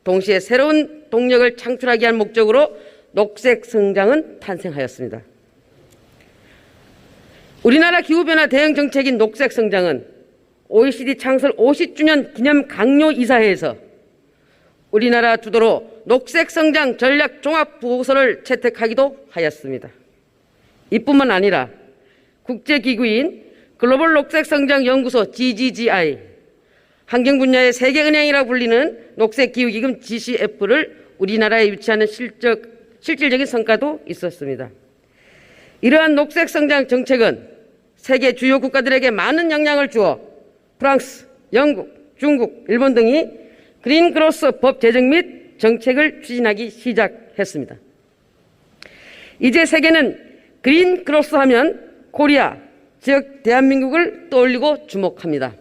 동시에 새로운 동력을 창출하기 위한 목적으로 녹색 성장은 탄생하였습니다. 우리나라 기후변화 대응 정책인 녹색 성장은 OECD 창설 50주년 기념 강요 이사회에서 우리나라 주도로 녹색 성장 전략 종합 보고서를 채택하기도 하였습니다. 이뿐만 아니라 국제기구인 글로벌 녹색 성장 연구소 GGGI, 환경 분야의 세계은행이라 불리는 녹색기후기금 GCF를 우리나라에 유치하는 실질적인 성과도 있었습니다. 이러한 녹색 성장 정책은 세계 주요 국가들에게 많은 영향을 주어 프랑스, 영국, 중국, 일본 등이 그린 크로스 법 제정 및 정책을 추진하기 시작했습니다. 이제 세계는 그린 크로스 하면 코리아, 즉 대한민국을 떠올리고 주목합니다.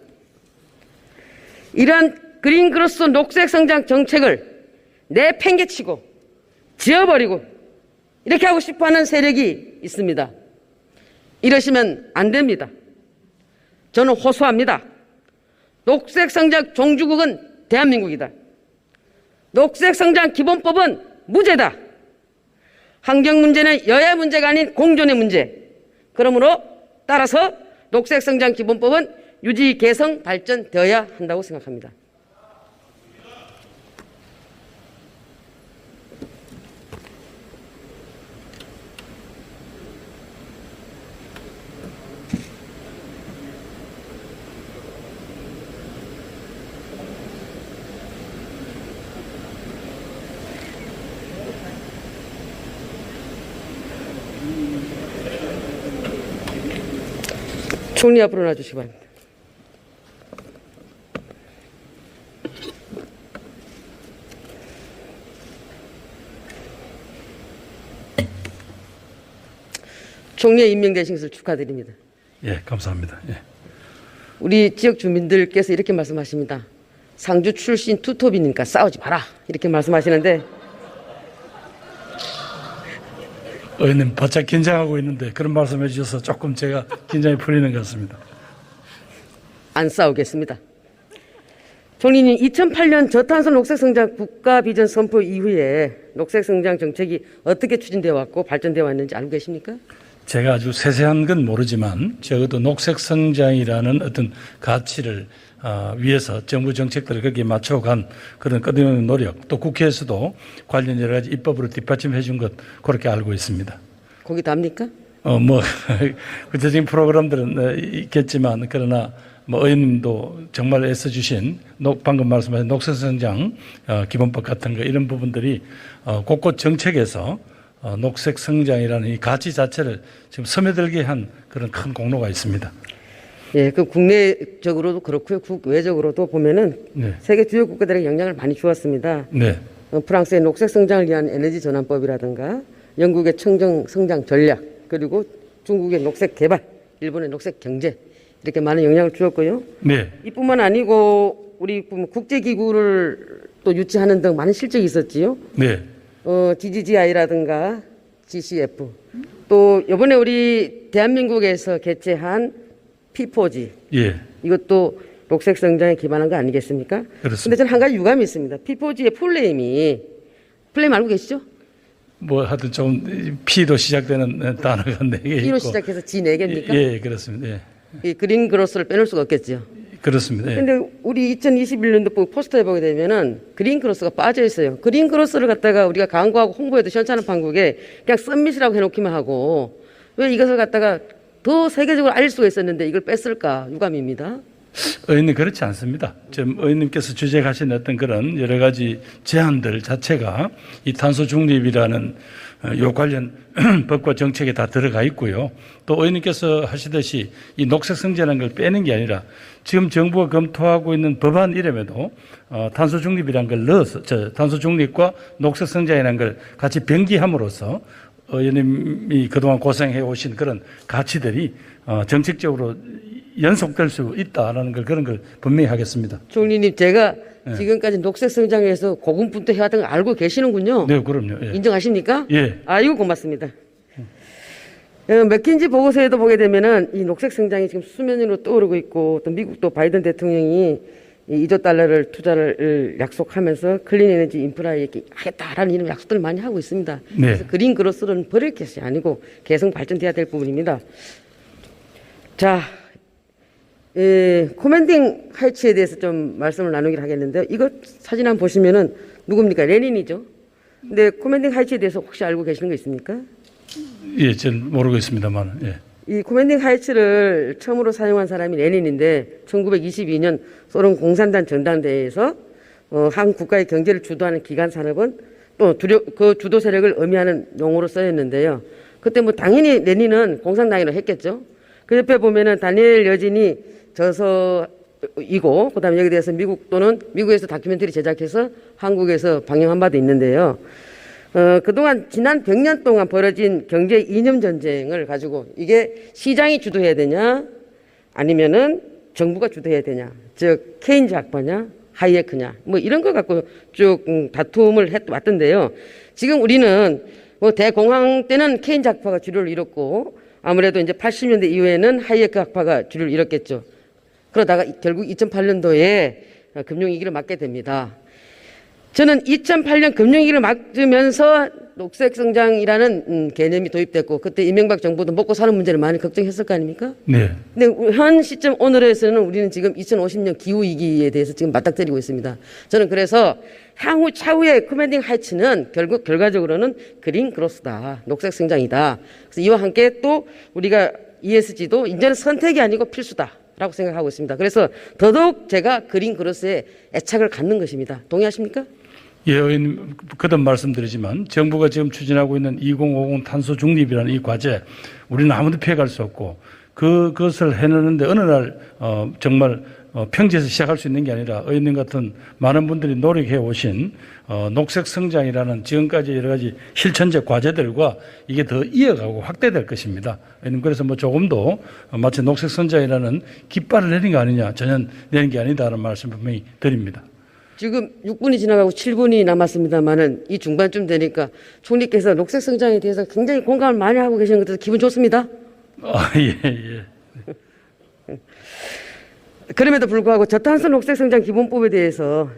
이러한 그린 크로스 녹색 성장 정책을 내팽개치고 지워버리고 이렇게 하고 싶어하는 세력이 있습니다. 이러시면 안 됩니다. 저는 호소합니다. 녹색 성장 종주국은 대한민국이다. 녹색 성장 기본법은 무죄다. 환경 문제는 여야 문제가 아닌 공존의 문제. 그러므로 따라서 녹색 성장 기본법은 유지 개성 발전되어야 한다고 생각합니다. 총리 앞으로 나와주시기 바랍니다. 총리의 임명되신 것을 축하드립니다. 예, 감사합니다. 예. 우리 지역 주민들께서 이렇게 말씀하십니다. 상주 출신 투톱이니까 싸우지 마라 이렇게 말씀하시는데 의원님 바짝 긴장하고 있는데 그런 말씀해 주셔서 조금 제가 긴장이 풀리는 것 같습니다. 안 싸우겠습니다. 총리님, 2008년 저탄소 녹색성장 국가비전 선포 이후에 녹색성장 정책이 어떻게 추진되어 왔고 발전되어 왔는지 알고 계십니까? 제가 아주 세세한 건 모르지만 적어도 녹색성장이라는 어떤 가치를 위해서 정부 정책들을 거기에 맞춰간 그런 끝없는 노력, 또 국회에서도 관련 여러 가지 입법으로 뒷받침해 준 것 그렇게 알고 있습니다. 거기 답니까? 구체적인 프로그램들은 있겠지만 그러나 의원님도 정말 애써주신 방금 말씀하신 녹색성장 기본법 같은 거 이런 부분들이 곳곳 정책에서 녹색성장이라는 이 가치 자체를 지금 스며들게 한 그런 큰 공로가 있습니다. 예, 그 국내적으로도 그렇고요, 국외적으로도 보면은 네. 세계 주요 국가들에게 영향을 많이 주었습니다. 네. 프랑스의 녹색 성장을 위한 에너지 전환법이라든가, 영국의 청정 성장 전략, 그리고 중국의 녹색 개발, 일본의 녹색 경제 이렇게 많은 영향을 주었고요. 네. 이뿐만 아니고 우리 국제 기구를 또 유치하는 등 많은 실적이 있었지요. 네. GGGI라든가 GCF, 또 이번에 우리 대한민국에서 개최한 P4G, 예. 이것도 녹색 성장에 기반한 거 아니겠습니까? 그렇습니다. 근데 저는 한 가지 유감이 있습니다. P4G의 플레임 알고 계시죠? 하여튼 좀 P도 시작되는 단어가 4개 있고. P로 시작해서 G 4개입니까? 예, 그렇습니다. 예. 이 그린 크로스를 빼놓을 수가 없겠죠. 그렇습니다. 예. 근데 우리 2021년도 포스터에 보게 되면은 그린 크로스가 빠져 있어요. 그린 크로스를 갖다가 우리가 광고하고 홍보해도 시원찮은 판국에 그냥 썸밋이라고 해놓기만 하고 왜 이것을 갖다가 더 세계적으로 알릴 수가 있었는데 이걸 뺐을까 유감입니다. 의원님 그렇지 않습니다. 지금 의원님께서 주재하신 어떤 그런 여러 가지 제안들 자체가 이 탄소 중립이라는 요 관련 법과 정책에 다 들어가 있고요. 또 의원님께서 하시듯이 이 녹색 성장이라는 걸 빼는 게 아니라 지금 정부가 검토하고 있는 법안 이름에도 탄소 중립이라는 걸 넣어서 탄소 중립과 녹색 성장이라는 걸 같이 병기함으로써 의원님이 그동안 고생해 오신 그런 가치들이 정책적으로 연속될 수 있다라는 걸 그런 걸 분명히 하겠습니다. 총리님, 제가 지금까지 녹색 성장에서 고군분투 해왔던 걸 알고 계시는군요. 네, 그럼요. 예. 인정하십니까? 예. 아이고, 고맙습니다. 맥킨지 보고서에도 보게 되면은 이 녹색 성장이 지금 수면 위로 떠오르고 있고, 또 미국도 바이든 대통령이 2조 달러를 투자를 약속하면서 클린 에너지 인프라에 하겠다라는 이런 약속들을 많이 하고 있습니다. 네. 그래서 그린 그로스는 버릴 것이 아니고 계속 발전돼야 될 부분입니다. 자, 코맨딩 하이츠에 대해서 좀 말씀을 나누기를 하겠는데요. 이거 사진 한번 보시면은 누굽니까? 레닌이죠. 근데 코맨딩 하이츠에 대해서 혹시 알고 계시는 거 있습니까? 예, 저는 모르고 있습니다만. 예. 이 코맨딩 하이츠를 처음으로 사용한 사람이 레닌인데 1922년 소련 공산당 전당대회에서 한 국가의 경제를 주도하는 기간 산업은 또 그 주도 세력을 의미하는 용어로 쓰였는데요. 그때 뭐 당연히 레닌은 공산당이라 했겠죠. 그 옆에 보면은 다니엘 여진이 저서이고 그다음에 여기 대해서 미국에서 다큐멘터리 제작해서 한국에서 방영한 바도 있는데요. 그동안 지난 100년 동안 벌어진 경제 이념 전쟁을 가지고 이게 시장이 주도해야 되냐 아니면은 정부가 주도해야 되냐, 즉 케인즈 학파냐 하이에크냐 뭐 이런 거 갖고 쭉 다툼을 왔던데요. 지금 우리는 뭐 대공황 때는 케인즈 학파가 주류를 이뤘고 아무래도 이제 80년대 이후에는 하이에크 학파가 주류를 이뤘겠죠. 그러다가 결국 2008년도에 금융위기를 맞게 됩니다. 저는 2008년 금융위기를 맞으면서 녹색 성장이라는 개념이 도입됐고 그때 이명박 정부도 먹고 사는 문제를 많이 걱정했을 거 아닙니까? 네. 근데 현 시점 오늘에서는 우리는 지금 2050년 기후위기에 대해서 지금 맞닥뜨리고 있습니다. 저는 그래서 차후의 코맨딩 하이츠는 결과적으로는 그린 그로스다. 녹색 성장이다. 그래서 이와 함께 또 우리가 ESG도 이제는 선택이 아니고 필수다라고 생각하고 있습니다. 그래서 더더욱 제가 그린 그로스에 애착을 갖는 것입니다. 동의하십니까? 예, 의원님, 거듭 말씀드리지만 정부가 지금 추진하고 있는 2050 탄소 중립이라는 이 과제 우리는 아무도 피해갈 수 없고 그것을 해내는데 어느 날 정말 평지에서 시작할 수 있는 게 아니라 의원님 같은 많은 분들이 노력해 오신 녹색 성장이라는 지금까지 여러 가지 실천적 과제들과 이게 더 이어가고 확대될 것입니다. 의원님, 그래서 뭐 조금도 마치 녹색 성장이라는 깃발을 내린 거 아니냐, 전혀 내린 게 아니다라는 말씀 분명히 드립니다. 지금 6분이 지나가고 7분이 남았습니다만은 이 중반쯤 되니까 총리께서 녹색 성장에 대해서 굉장히 공감을 많이 하고 계시는 것 같아서 기분 좋습니다. 예. 그럼에도 불구하고 저탄소 녹색 성장 기본법에 대해서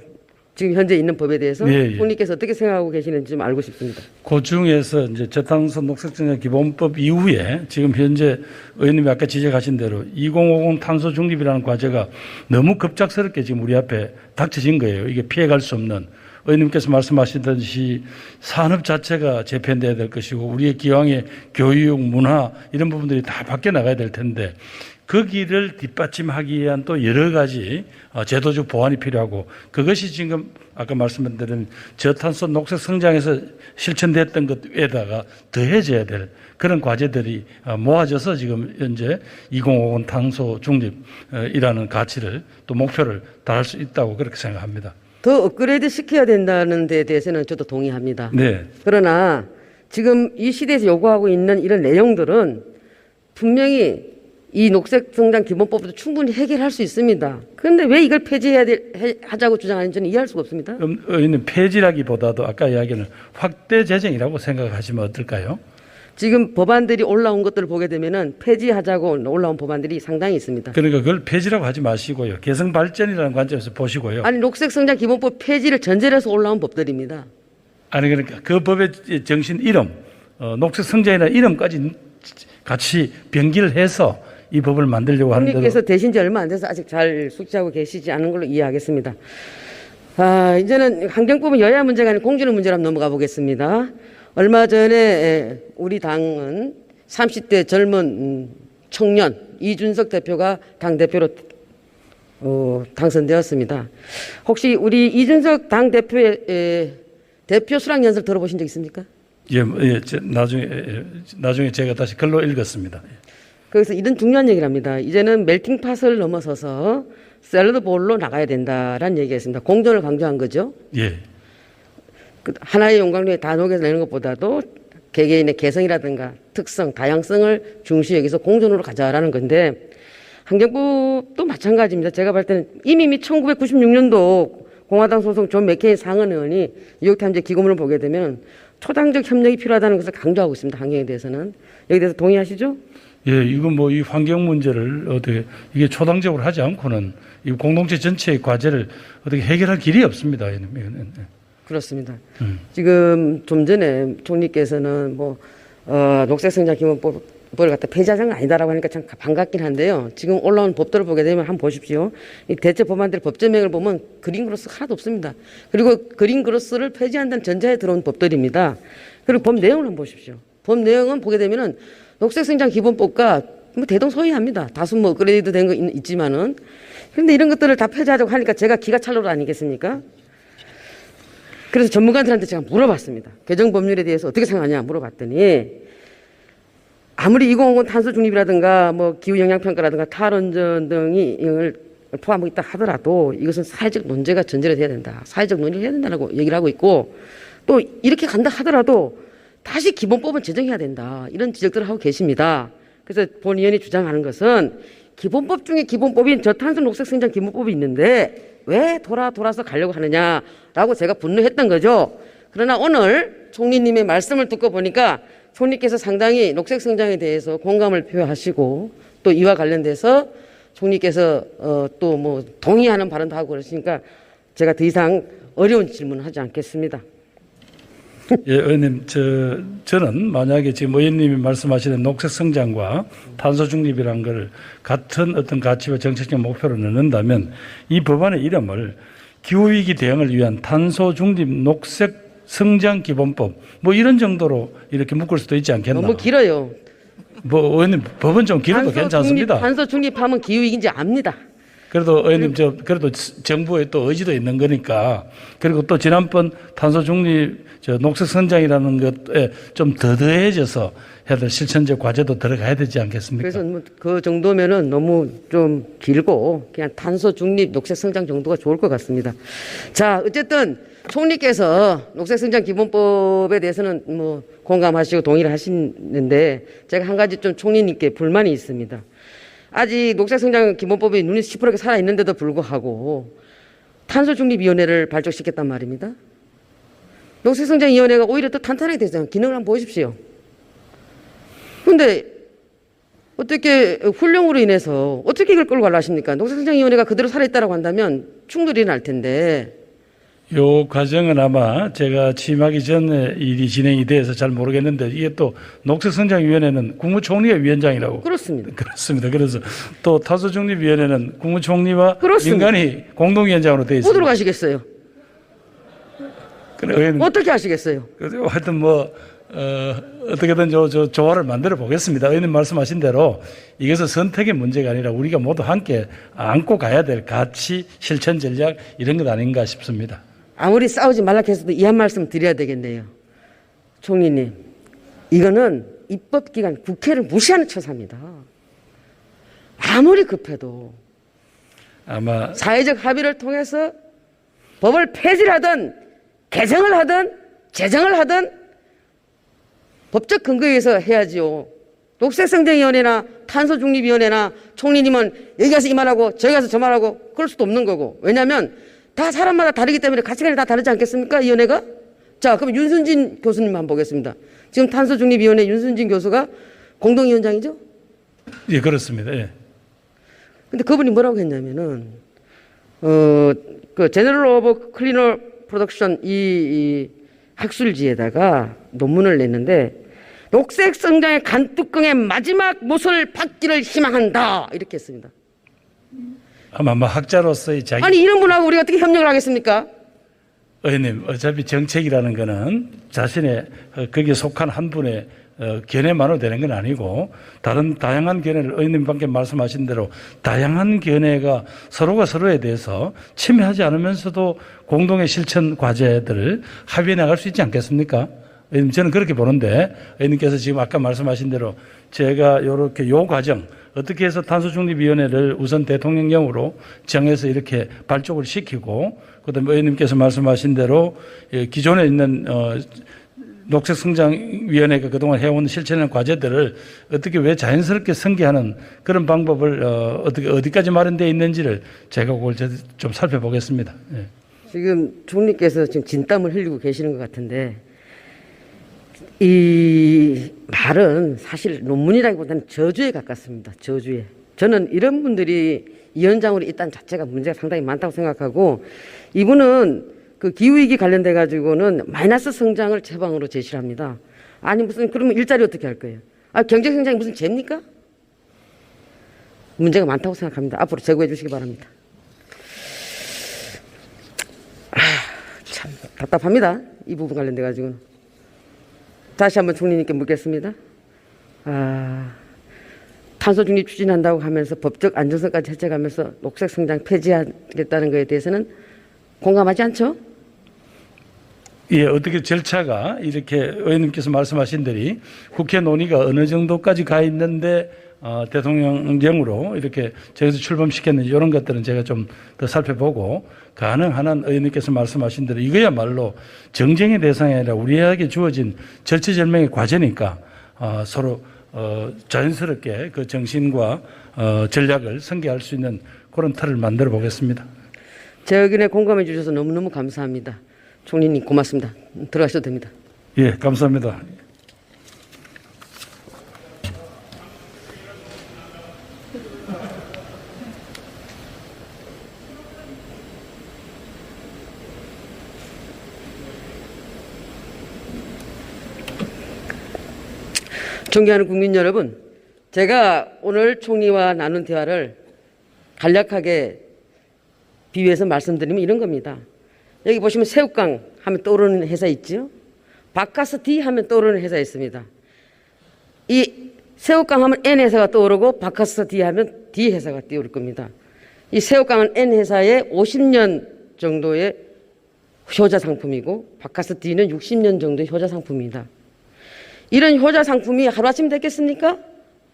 지금 현재 있는 법에 대해서 예. 총리께서 어떻게 생각하고 계시는지 좀 알고 싶습니다. 그 중에서 이제 저탄소 녹색성장 기본법 이후에 지금 현재 의원님이 아까 지적하신 대로 2050 탄소 중립이라는 과제가 너무 급작스럽게 지금 우리 앞에 닥쳐진 거예요. 이게 피해갈 수 없는. 의원님께서 말씀하시듯이 산업 자체가 재편돼야 될 것이고 우리의 기왕의 교육, 문화 이런 부분들이 다 바뀌어 나가야 될 텐데 그 길을 뒷받침하기 위한 또 여러 가지 제도적 보완이 필요하고 그것이 지금 아까 말씀드린 저탄소 녹색 성장에서 실천됐던 것에다가 더해져야 될 그런 과제들이 모아져서 지금 현재 2050 탄소 중립이라는 가치를 또 목표를 달할 수 있다고 그렇게 생각합니다. 더 업그레이드 시켜야 된다는 데 대해서는 저도 동의합니다. 네. 그러나 지금 이 시대에서 요구하고 있는 이런 내용들은 분명히 이 녹색 성장 기본법도 충분히 해결할 수 있습니다. 그런데 왜 이걸 하자고 주장하는지 저는 이해할 수가 없습니다. 그럼 의원님, 폐지라기보다도 아까 이야기는 확대 재정이라고 생각하시면 어떨까요? 지금 법안들이 올라온 것들을 보게 되면은 폐지하자고 올라온 법안들이 상당히 있습니다. 그러니까 그걸 폐지라고 하지 마시고요. 개성 발전이라는 관점에서 보시고요. 아니 녹색 성장 기본법 폐지를 전제로 해서 올라온 법들입니다. 아니 그러니까 그 법의 정신 이름, 녹색 성장이라는 이름까지 같이 병기를 해서 이 법을 만들려고 하는데도 총리께서 되신 지 얼마 안 돼서 아직 잘 숙지하고 계시지 않은 걸로 이해하겠습니다. 이제는 환경법은 여야 문제가 아닌 공주의 문제로 한번 넘어가 보겠습니다. 얼마 전에 우리 당은 30대 젊은 청년 이준석 대표가 당대표로 당선되었습니다. 혹시 우리 이준석 당 대표의 대표 수락 연설 들어보신 적 있습니까? 예, 나중에 제가 다시 글로 읽었습니다. 거기서 이런 중요한 얘기를 합니다. 이제는 멜팅팟을 넘어서서 샐러드 볼로 나가야 된다라는 얘기가 있습니다. 공존을 강조한 거죠. 예. 그 하나의 용광로에 다 녹여내는 것보다도 개개인의 개성이라든가 특성, 다양성을 중시 여기서 공존으로 가자라는 건데 환경부도 마찬가지입니다. 제가 볼 때는 이미 1996년도 공화당 소속 존 맥케인 상원 의원이 뉴욕타임즈의 기고문을 보게 되면 초당적 협력이 필요하다는 것을 강조하고 있습니다. 환경에 대해서는. 여기 대해서 동의하시죠? 예, 이건 뭐 이 환경 문제를 어떻게 이게 초당적으로 하지 않고는 이 공동체 전체의 과제를 어떻게 해결할 길이 없습니다. 이거는. 그렇습니다. 지금 좀 전에 총리께서는 녹색성장 기본법을 갖다 폐지하는 건 아니다라고 하니까 참 반갑긴 한데요. 지금 올라온 법들을 보게 되면 한번 보십시오. 이 대체 법안들 법제명을 보면 그린그로스 하나도 없습니다. 그리고 그린그로스를 폐지한다는 전제에 들어온 법들입니다. 그리고 법 내용을 한번 보십시오. 법 내용은 보게 되면은 녹색성장 기본법과 대동소이합니다. 다수 업그레이드 된 거 있지만은. 그런데 이런 것들을 다 폐지하자고 하니까 제가 기가 찰로로 아니겠습니까? 그래서 전문가들한테 제가 물어봤습니다. 개정 법률에 대해서 어떻게 생각하냐 물어봤더니 아무리 2050 탄소 중립이라든가 기후 영향 평가라든가 탈원전 등이 이걸 포함하고 있다 하더라도 이것은 사회적 논제가 전제로 돼야 된다. 사회적 논의를 해야 된다고 얘기를 하고 있고 또 이렇게 간다 하더라도 다시 기본법은 제정해야 된다. 이런 지적들을 하고 계십니다. 그래서 본 의원이 주장하는 것은 기본법 중에 기본법인 저탄소 녹색성장 기본법이 있는데 왜 돌아서 가려고 하느냐라고 제가 분노했던 거죠. 그러나 오늘 총리님의 말씀을 듣고 보니까 총리께서 상당히 녹색성장에 대해서 공감을 표하시고 또 이와 관련돼서 총리께서 또 동의하는 발언도 하고 그러시니까 제가 더 이상 어려운 질문을 하지 않겠습니다. 예, 의원님, 저는 만약에 지금 의원님이 말씀하시는 녹색 성장과 탄소 중립이라는 걸 같은 어떤 가치와 정책적 목표로 넣는다면 이 법안의 이름을 기후위기 대응을 위한 탄소 중립 녹색 성장 기본법 이런 정도로 이렇게 묶을 수도 있지 않겠나? 너무 길어요. 의원님, 법은 좀 길어도 괜찮습니다. 탄소 중립하면 기후위기인지 압니다. 그래도 의원님, 그래도 정부의 또 의지도 있는 거니까. 그리고 또 지난번 탄소 중립, 녹색 성장이라는 것에 좀 더 더해져서 해야 될 실천적 과제도 들어가야 되지 않겠습니까? 그래서 그 정도면은 너무 좀 길고 그냥 탄소 중립, 녹색 성장 정도가 좋을 것 같습니다. 자, 어쨌든 총리께서 녹색 성장 기본법에 대해서는 공감하시고 동의를 하시는데 제가 한 가지 좀 총리님께 불만이 있습니다. 아직 녹색성장 기본법이 눈이 시퍼렇게 살아있는데도 불구하고 탄소중립위원회를 발족시켰단 말입니다. 녹색성장위원회가 오히려 더 탄탄하게 되잖아요. 기능을 한번 보십시오. 그런데 어떻게 훈령으로 인해서 어떻게 이걸 끌고 가려 하십니까? 녹색성장위원회가 그대로 살아있다고 한다면 충돌이 날 텐데. 요 과정은 아마 제가 취임하기 전에 일이 진행이 돼서 잘 모르겠는데 이게 또 녹색성장위원회는 국무총리가 위원장이라고. 그렇습니다. 그렇습니다. 그래서 또 탄소중립위원회는 국무총리와 그렇습니다. 민간이 공동위원장으로 되어 있습니다. 어디로 가시겠어요? 어떻게 하시겠어요? 하여튼 어떻게든 조화를 만들어 보겠습니다. 의원님 말씀하신 대로 이것은 선택의 문제가 아니라 우리가 모두 함께 안고 가야 될 가치, 실천 전략 이런 것 아닌가 싶습니다. 아무리 싸우지 말라 해서도 이 한 말씀 드려야 되겠네요. 총리님, 이거는 입법기관 국회를 무시하는 처사입니다. 아무리 급해도 아마 사회적 합의를 통해서 법을 폐지를 하든 개정을 하든 제정을 하든 법적 근거에 의해서 해야지요. 녹색성장위원회나 탄소중립위원회나 총리님은 여기 가서 이 말하고 저기 가서 저 말하고 그럴 수도 없는 거고. 왜냐하면 다 사람마다 다르기 때문에 가치관이 다 다르지 않겠습니까? 이 위원회가? 자, 그럼 윤순진 교수님 한번 보겠습니다. 지금 탄소중립위원회 윤순진 교수가 공동위원장이죠? 예, 그렇습니다. 예. 근데 그분이 뭐라고 했냐면은 그 제너럴 오브 클리너 프로덕션 이 학술지에다가 논문을 냈는데 녹색 성장의 간뚜껑의 마지막 못을 받기를 희망한다 이렇게 했습니다. 아마 학자로서의 자기 아니 이런 분하고 우리가 어떻게 협력을 하겠습니까? 의원님, 어차피 정책이라는 거는 자신의 거기에 속한 한 분의 견해만으로 되는 건 아니고 다른 다양한 견해를 의원님 방금 말씀하신 대로 다양한 견해가 서로가 서로에 대해서 침해하지 않으면서도 공동의 실천 과제들을 합의해 나갈 수 있지 않겠습니까? 의원님, 저는 그렇게 보는데 의원님께서 지금 아까 말씀하신 대로 제가 이렇게 요 과정 어떻게 해서 탄소중립위원회를 우선 대통령령으로 정해서 이렇게 발족을 시키고 그다음에 의원님께서 말씀하신 대로 기존에 있는 녹색성장위원회가 그동안 해온 실천하는 과제들을 어떻게 왜 자연스럽게 승계하는 그런 방법을 어디까지 마련되어 있는지를 제가 그걸 좀 살펴보겠습니다. 예. 지금 총리께서 지금 진땀을 흘리고 계시는 것 같은데 이 말은 사실 논문이라기보다는 저주에 가깝습니다. 저주에. 저는 이런 분들이 위원장으로 있다는 자체가 문제가 상당히 많다고 생각하고 이분은 그 기후위기 관련돼 가지고는 마이너스 성장을 제방으로 제시를 합니다. 아니 무슨 그러면 일자리 어떻게 할 거예요? 아 경제 성장이 무슨 죄입니까? 문제가 많다고 생각합니다. 앞으로 제고해 주시기 바랍니다. 참 답답합니다. 이 부분 관련돼 가지고는. 다시 한번 총리님께 묻겠습니다. 탄소 중립 추진한다고 하면서 법적 안정성까지 해체하면서 녹색 성장 폐지하겠다는 것에 대해서는 공감하지 않죠? 예, 어떻게 절차가 이렇게 의원님께서 말씀하신 대로 국회 논의가 어느 정도까지 가 있는데 대통령령으로 이렇게 저기서 출범시켰는지 이런 것들은 제가 좀 더 살펴보고 가능한 한 의원님께서 말씀하신 대로 이거야말로 정쟁의 대상이 아니라 우리에게 주어진 절체절명의 과제니까 서로 자연스럽게 그 정신과 전략을 전개할 수 있는 그런 틀을 만들어 보겠습니다. 제 의견에 공감해 주셔서 너무너무 감사합니다. 총리님 고맙습니다. 들어가셔도 됩니다. 예, 감사합니다. 존경하는 국민 여러분, 제가 오늘 총리와 나눈 대화를 간략하게 비유해서 말씀드리면 이런 겁니다. 여기 보시면 새우깡 하면 떠오르는 회사 있죠? 바카스티 하면 떠오르는 회사 있습니다. 이 새우깡 하면 N 회사가 떠오르고 바카스티 하면 D 회사가 떠오를 겁니다. 이 새우깡은 N 회사의 50년 정도의 효자 상품이고 바카스티는 60년 정도의 효자 상품입니다. 이런 효자 상품이 하루아침에 됐겠습니까?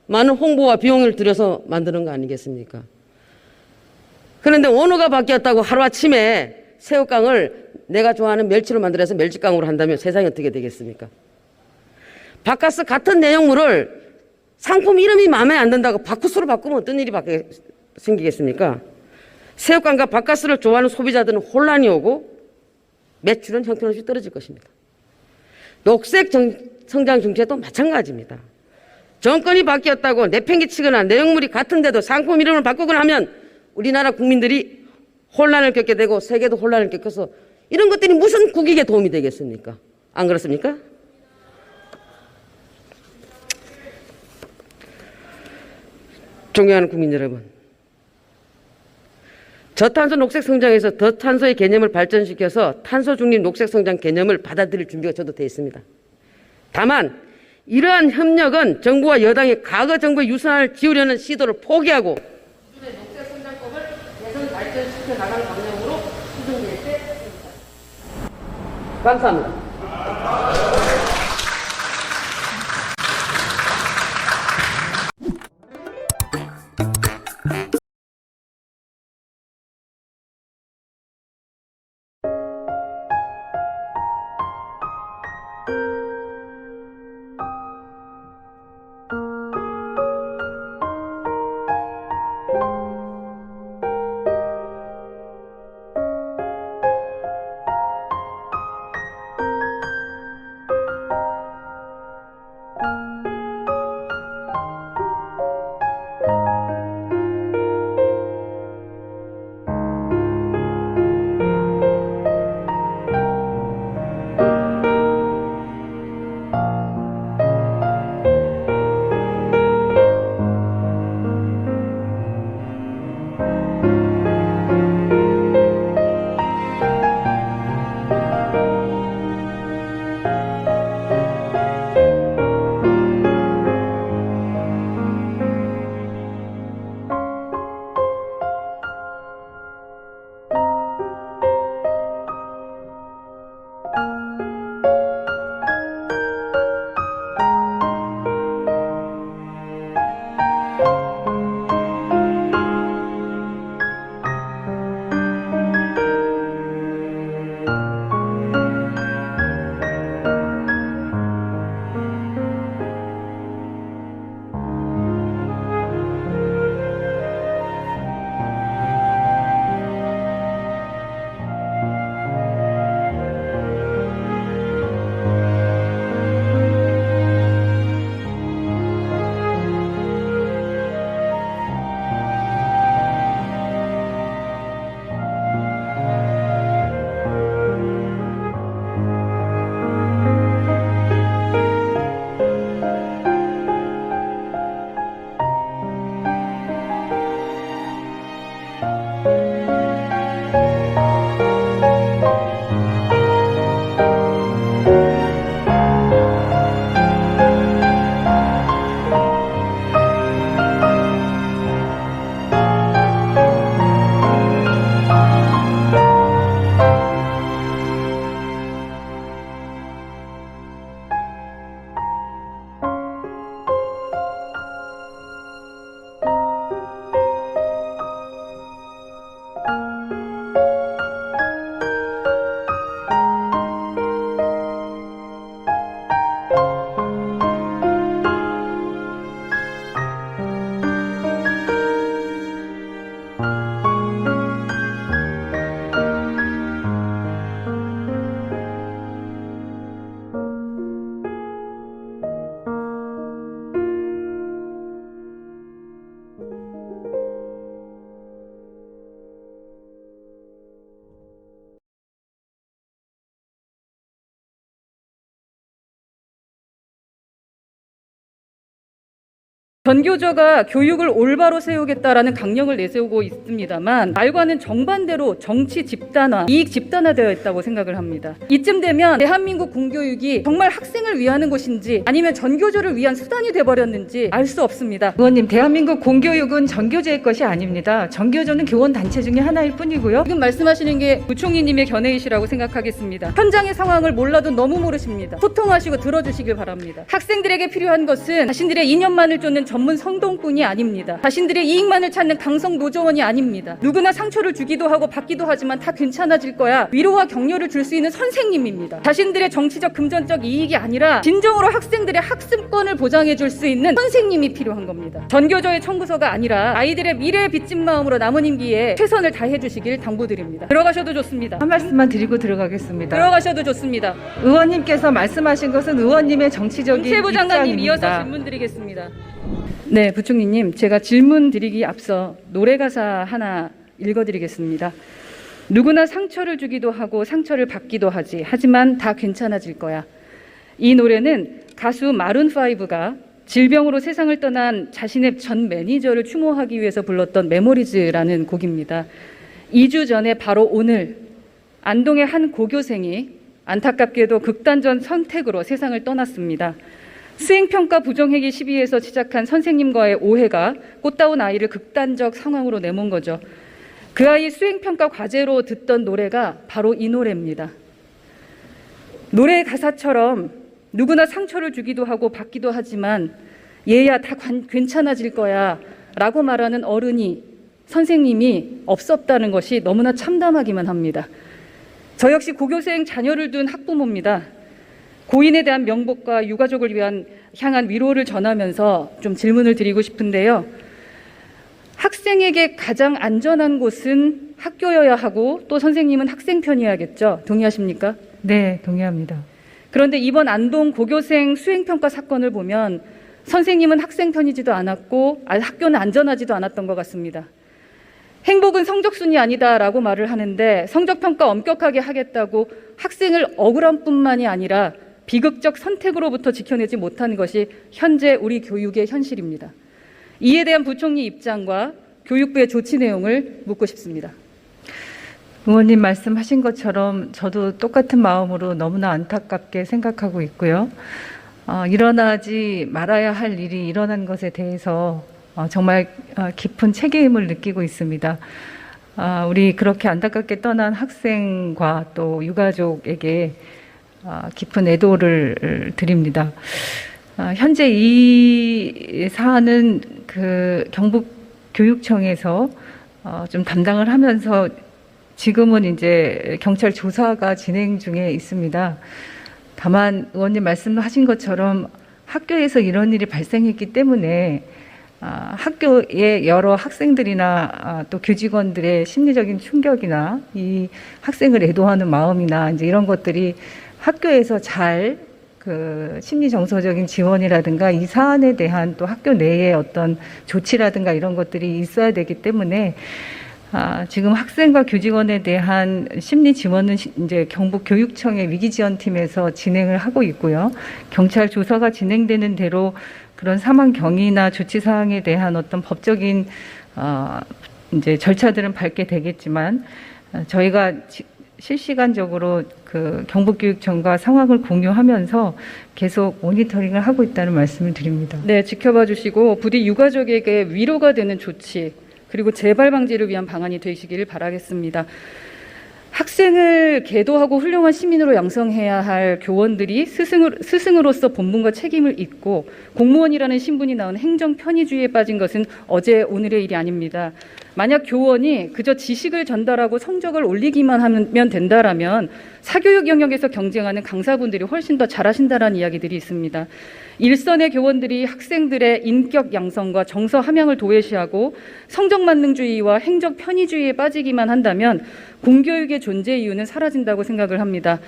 많은 홍보와 비용을 들여서 만드는 거 아니겠습니까? 그런데 원호가 바뀌었다고 하루아침에 새우깡을 내가 좋아하는 멸치로 만들어서 멸치깡으로 한다면 세상이 어떻게 되겠습니까? 바카스 같은 내용물을 상품 이름이 마음에 안 든다고 바쿠스로 바꾸면 어떤 일이 생기겠습니까? 새우깡과 바카스를 좋아하는 소비자들은 혼란이 오고 매출은 형편없이 떨어질 것입니다. 녹색 성장 정책도 마찬가지입니다. 정권이 바뀌었다고 내팽개치거나 내용물이 같은데도 상품 이름을 바꾸거나 하면 우리나라 국민들이 혼란을 겪게 되고 세계도 혼란을 겪어서 이런 것들이 무슨 국익에 도움이 되겠습니까? 안 그렇습니까? 존경하는 국민 여러분, 저탄소 녹색 성장에서 저탄소의 개념을 발전시켜서 탄소 중립 녹색 성장 개념을 받아들일 준비가 저도 되어 있습니다. 다만 이러한 협력은 정부와 여당이 과거 정부의 유산을 지우려는 시도를 포기하고 기존의 녹색 성장법을 개선 발전시켜 나가는 방향으로 추진될 때 감사합니다. 전교조가 교육을 올바로 세우겠다라는 강령을 내세우고 있습니다만 말과는 정반대로 정치 집단화, 이익 집단화되어 있다고 생각을 합니다. 이쯤 되면 대한민국 공교육이 정말 학생을 위하는 것인지 아니면 전교조를 위한 수단이 돼버렸는지 알 수 없습니다. 의원님, 대한민국 공교육은 전교조의 것이 아닙니다. 전교조는 교원 단체 중에 하나일 뿐이고요. 지금 말씀하시는 게 부총리님의 견해이시라고 생각하겠습니다. 현장의 상황을 몰라도 너무 모르십니다. 소통하시고 들어주시길 바랍니다. 학생들에게 필요한 것은 자신들의 이념만을 쫓는 전문 성동꾼이 아닙니다. 자신들의 이익만을 찾는 강성 노조원이 아닙니다. 누구나 상처를 주기도 하고 받기도 하지만 다 괜찮아질 거야. 위로와 격려를 줄 수 있는 선생님입니다. 자신들의 정치적 금전적 이익이 아니라 진정으로 학생들의 학습권을 보장해 줄 수 있는 선생님이 필요한 겁니다. 전교조의 청구서가 아니라 아이들의 미래에 빚진 마음으로 남은 임기에 최선을 다해 주시길 당부드립니다. 들어가셔도 좋습니다. 한 말씀만 드리고 들어가겠습니다. 들어가셔도 좋습니다. 의원님께서 말씀하신 것은 의원님의 정치적인 문체부 장관님 입장입니다. 이어서 질문 드리겠습니다. 네, 부총리님, 제가 질문 드리기 앞서 노래 가사 하나 읽어드리겠습니다. 누구나 상처를 주기도 하고 상처를 받기도 하지. 하지만 다 괜찮아질 거야. 이 노래는 가수 마룬5가 질병으로 세상을 떠난 자신의 전 매니저를 추모하기 위해서 불렀던 메모리즈라는 곡입니다. 2주 전에 바로 오늘 안동의 한 고교생이 안타깝게도 극단적 선택으로 세상을 떠났습니다. 수행평가 부정행위 시비에서 시작한 선생님과의 오해가 꽃다운 아이를 극단적 상황으로 내몬 거죠. 그 아이 수행평가 과제로 듣던 노래가 바로 이 노래입니다. 노래의 가사처럼 누구나 상처를 주기도 하고 받기도 하지만 얘야 다 괜찮아질 거야 라고 말하는 어른이, 선생님이 없었다는 것이 너무나 참담하기만 합니다. 저 역시 고교생 자녀를 둔 학부모입니다. 고인에 대한 명복과 유가족을 향한 위로를 전하면서 좀 질문을 드리고 싶은데요. 학생에게 가장 안전한 곳은 학교여야 하고 또 선생님은 학생 편이어야겠죠. 동의하십니까? 네, 동의합니다. 그런데 이번 안동 고교생 수행평가 사건을 보면 선생님은 학생 편이지도 않았고 학교는 안전하지도 않았던 것 같습니다. 행복은 성적순이 아니다라고 말을 하는데 성적평가 엄격하게 하겠다고 학생을 억울한 뿐만이 아니라 비극적 선택으로부터 지켜내지 못하는 것이 현재 우리 교육의 현실입니다. 이에 대한 부총리 입장과 교육부의 조치 내용을 묻고 싶습니다. 의원님 말씀하신 것처럼 저도 똑같은 마음으로 너무나 안타깝게 생각하고 있고요. 일어나지 말아야 할 일이 일어난 것에 대해서 정말 깊은 책임을 느끼고 있습니다. 우리 그렇게 안타깝게 떠난 학생과 또 유가족에게 깊은 애도를 드립니다. 현재 이 사안은 그 경북교육청에서 좀 담당을 하면서 지금은 이제 경찰 조사가 진행 중에 있습니다. 다만 의원님 말씀하신 것처럼 학교에서 이런 일이 발생했기 때문에 학교의 여러 학생들이나 또 교직원들의 심리적인 충격이나 이 학생을 애도하는 마음이나 이제 이런 것들이 학교에서 잘 그 심리 정서적인 지원이라든가 이 사안에 대한 또 학교 내에 어떤 조치라든가 이런 것들이 있어야 되기 때문에 지금 학생과 교직원에 대한 심리 지원은 이제 경북교육청의 위기지원팀에서 진행을 하고 있고요. 경찰 조사가 진행되는 대로 그런 사망 경위나 조치 사항에 대한 어떤 법적인 이제 절차들은 밟게 되겠지만 저희가 실시간적으로 그 경북교육청과 상황을 공유하면서 계속 모니터링을 하고 있다는 말씀을 드립니다. 네, 지켜봐 주시고 부디 유가족에게 위로가 되는 조치 그리고 재발 방지를 위한 방안이 되시기를 바라겠습니다. 학생을 계도하고 훌륭한 시민으로 양성해야 할 교원들이 스승으로서 본분과 책임을 잊고 공무원이라는 신분이 나온 행정 편의주의에 빠진 것은 어제 오늘의 일이 아닙니다. 만약 교원이 그저 지식을 전달하고 성적을 올리기만 하면 된다라면 사교육 영역에서 경쟁하는 강사분들이 훨씬 더 잘하신다라는 이야기들이 있습니다. 일선의 교원들이 학생들의 인격 양성과 정서 함양을 도외시하고 성적 만능주의와 행정 편의주의에 빠지기만 한다면 공교육의 존재 이유는 사라진다고 생각을 합니다.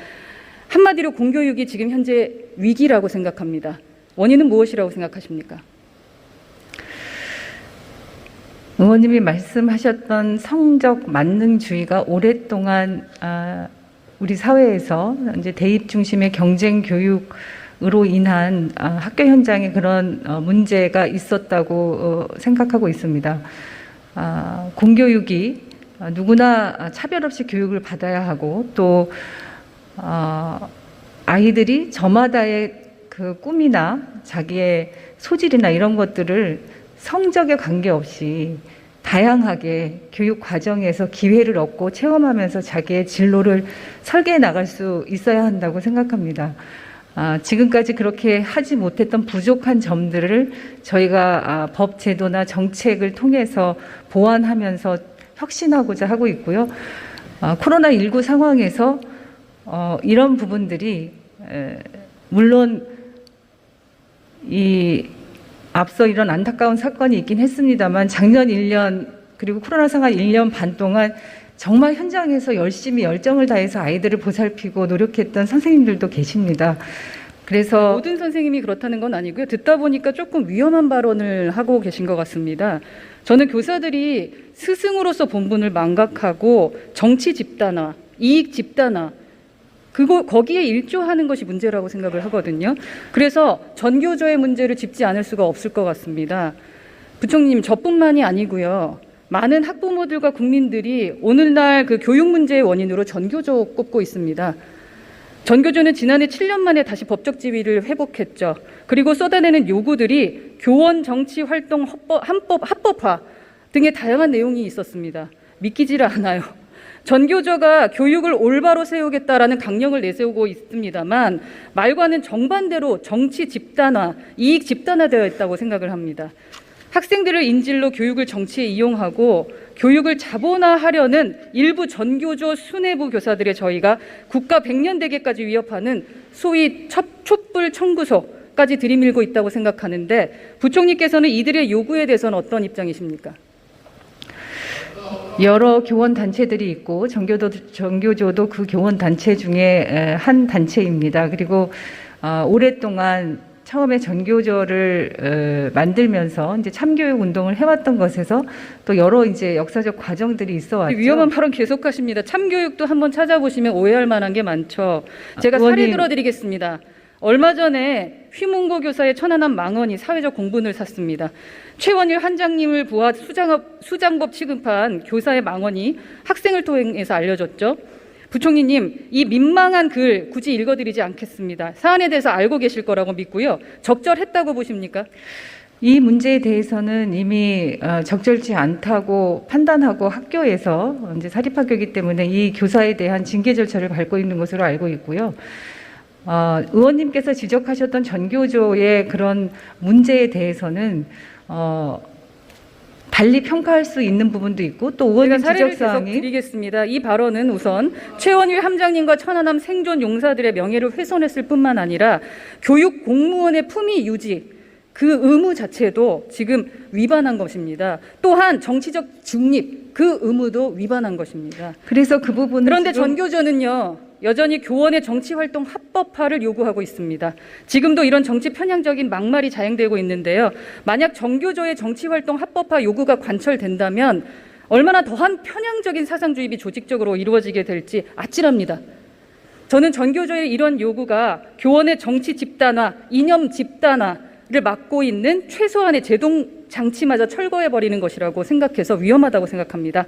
한마디로 공교육이 지금 현재 위기라고 생각합니다. 원인은 무엇이라고 생각하십니까? 의원님이 말씀하셨던 성적 만능주의가 오랫동안 우리 사회에서 이제 대입 중심의 경쟁 교육으로 인한 학교 현장에 그런 문제가 있었다고 생각하고 있습니다. 공교육이 누구나 차별 없이 교육을 받아야 하고 또 아이들이 저마다의 그 꿈이나 자기의 소질이나 이런 것들을 성적에 관계없이 다양하게 교육 과정에서 기회를 얻고 체험하면서 자기의 진로를 설계해 나갈 수 있어야 한다고 생각합니다. 지금까지 그렇게 하지 못했던 부족한 점들을 저희가 법 제도나 정책을 통해서 보완하면서 혁신하고자 하고 있고요. 코로나19 상황에서 이런 부분들이 물론 앞서 이런 안타까운 사건이 있긴 했습니다만 작년 1년 그리고 코로나 상황 1년 반 동안 정말 현장에서 열심히 열정을 다해서 아이들을 보살피고 노력했던 선생님들도 계십니다. 그래서 모든 선생님이 그렇다는 건 아니고요. 듣다 보니까 조금 위험한 발언을 하고 계신 것 같습니다. 저는 교사들이 스승으로서 본분을 망각하고 정치 집단화, 이익 집단화 거기에 일조하는 것이 문제라고 생각을 하거든요. 그래서 전교조의 문제를 짚지 않을 수가 없을 것 같습니다. 부총리님, 저뿐만이 아니고요. 많은 학부모들과 국민들이 오늘날 그 교육 문제의 원인으로 전교조 꼽고 있습니다. 전교조는 지난해 7년 만에 다시 법적 지위를 회복했죠. 그리고 쏟아내는 요구들이 교원 정치 활동 합법화 등의 다양한 내용이 있었습니다. 믿기지를 않아요. 전교조가 교육을 올바로 세우겠다라는 강령을 내세우고 있습니다만 말과는 정반대로 정치 집단화, 이익 집단화되어 있다고 생각을 합니다. 학생들을 인질로 교육을 정치에 이용하고 교육을 자본화하려는 일부 전교조 수뇌부 교사들의 저희가 국가 100년 대계까지 위협하는 소위 촛불 청구소까지 들이밀고 있다고 생각하는데 부총리께서는 이들의 요구에 대해서는 어떤 입장이십니까? 여러 교원 단체들이 있고 전교조도 그 교원 단체 중에 한 단체입니다. 그리고 오랫동안 처음에 전교조를 만들면서 이제 참교육 운동을 해왔던 것에서 또 여러 이제 역사적 과정들이 있어왔죠. 위험한 발언 계속하십니다. 참교육도 한번 찾아보시면 오해할 만한 게 많죠. 제가 사례 들어드리겠습니다. 얼마 전에 휘문고 교사의 천안함 망언이 사회적 공분을 샀습니다. 최원일 한장님을 부하 수장법 취급한 교사의 망언이 학생을 통해서 알려졌죠. 부총리님, 이 민망한 글 굳이 읽어드리지 않겠습니다. 사안에 대해서 알고 계실 거라고 믿고요. 적절했다고 보십니까? 이 문제에 대해서는 이미 적절치 않다고 판단하고 학교에서 이제 사립학교이기 때문에 이 교사에 대한 징계 절차를 밟고 있는 것으로 알고 있고요. 의원님께서 지적하셨던 전교조의 그런 문제에 대해서는 달리 평가할 수 있는 부분도 있고 또 의원님 지적사항이 계속 드리겠습니다. 이 발언은 우선 최원일 함장님과 천안함 생존 용사들의 명예를 훼손했을 뿐만 아니라 교육 공무원의 품위 유지 그 의무 자체도 지금 위반한 것입니다. 또한 정치적 중립 그 의무도 위반한 것입니다. 그래서 그 부분은 그런데 전교조는요. 여전히 교원의 정치활동 합법화를 요구하고 있습니다. 지금도 이런 정치 편향적인 막말이 자행되고 있는데요. 만약 전교조의 정치활동 합법화 요구가 관철된다면 얼마나 더한 편향적인 사상주입이 조직적으로 이루어지게 될지 아찔합니다. 저는 전교조의 이런 요구가 교원의 정치 집단화, 이념 집단화를 막고 있는 최소한의 제동 장치마저 철거해버리는 것이라고 생각해서 위험하다고 생각합니다.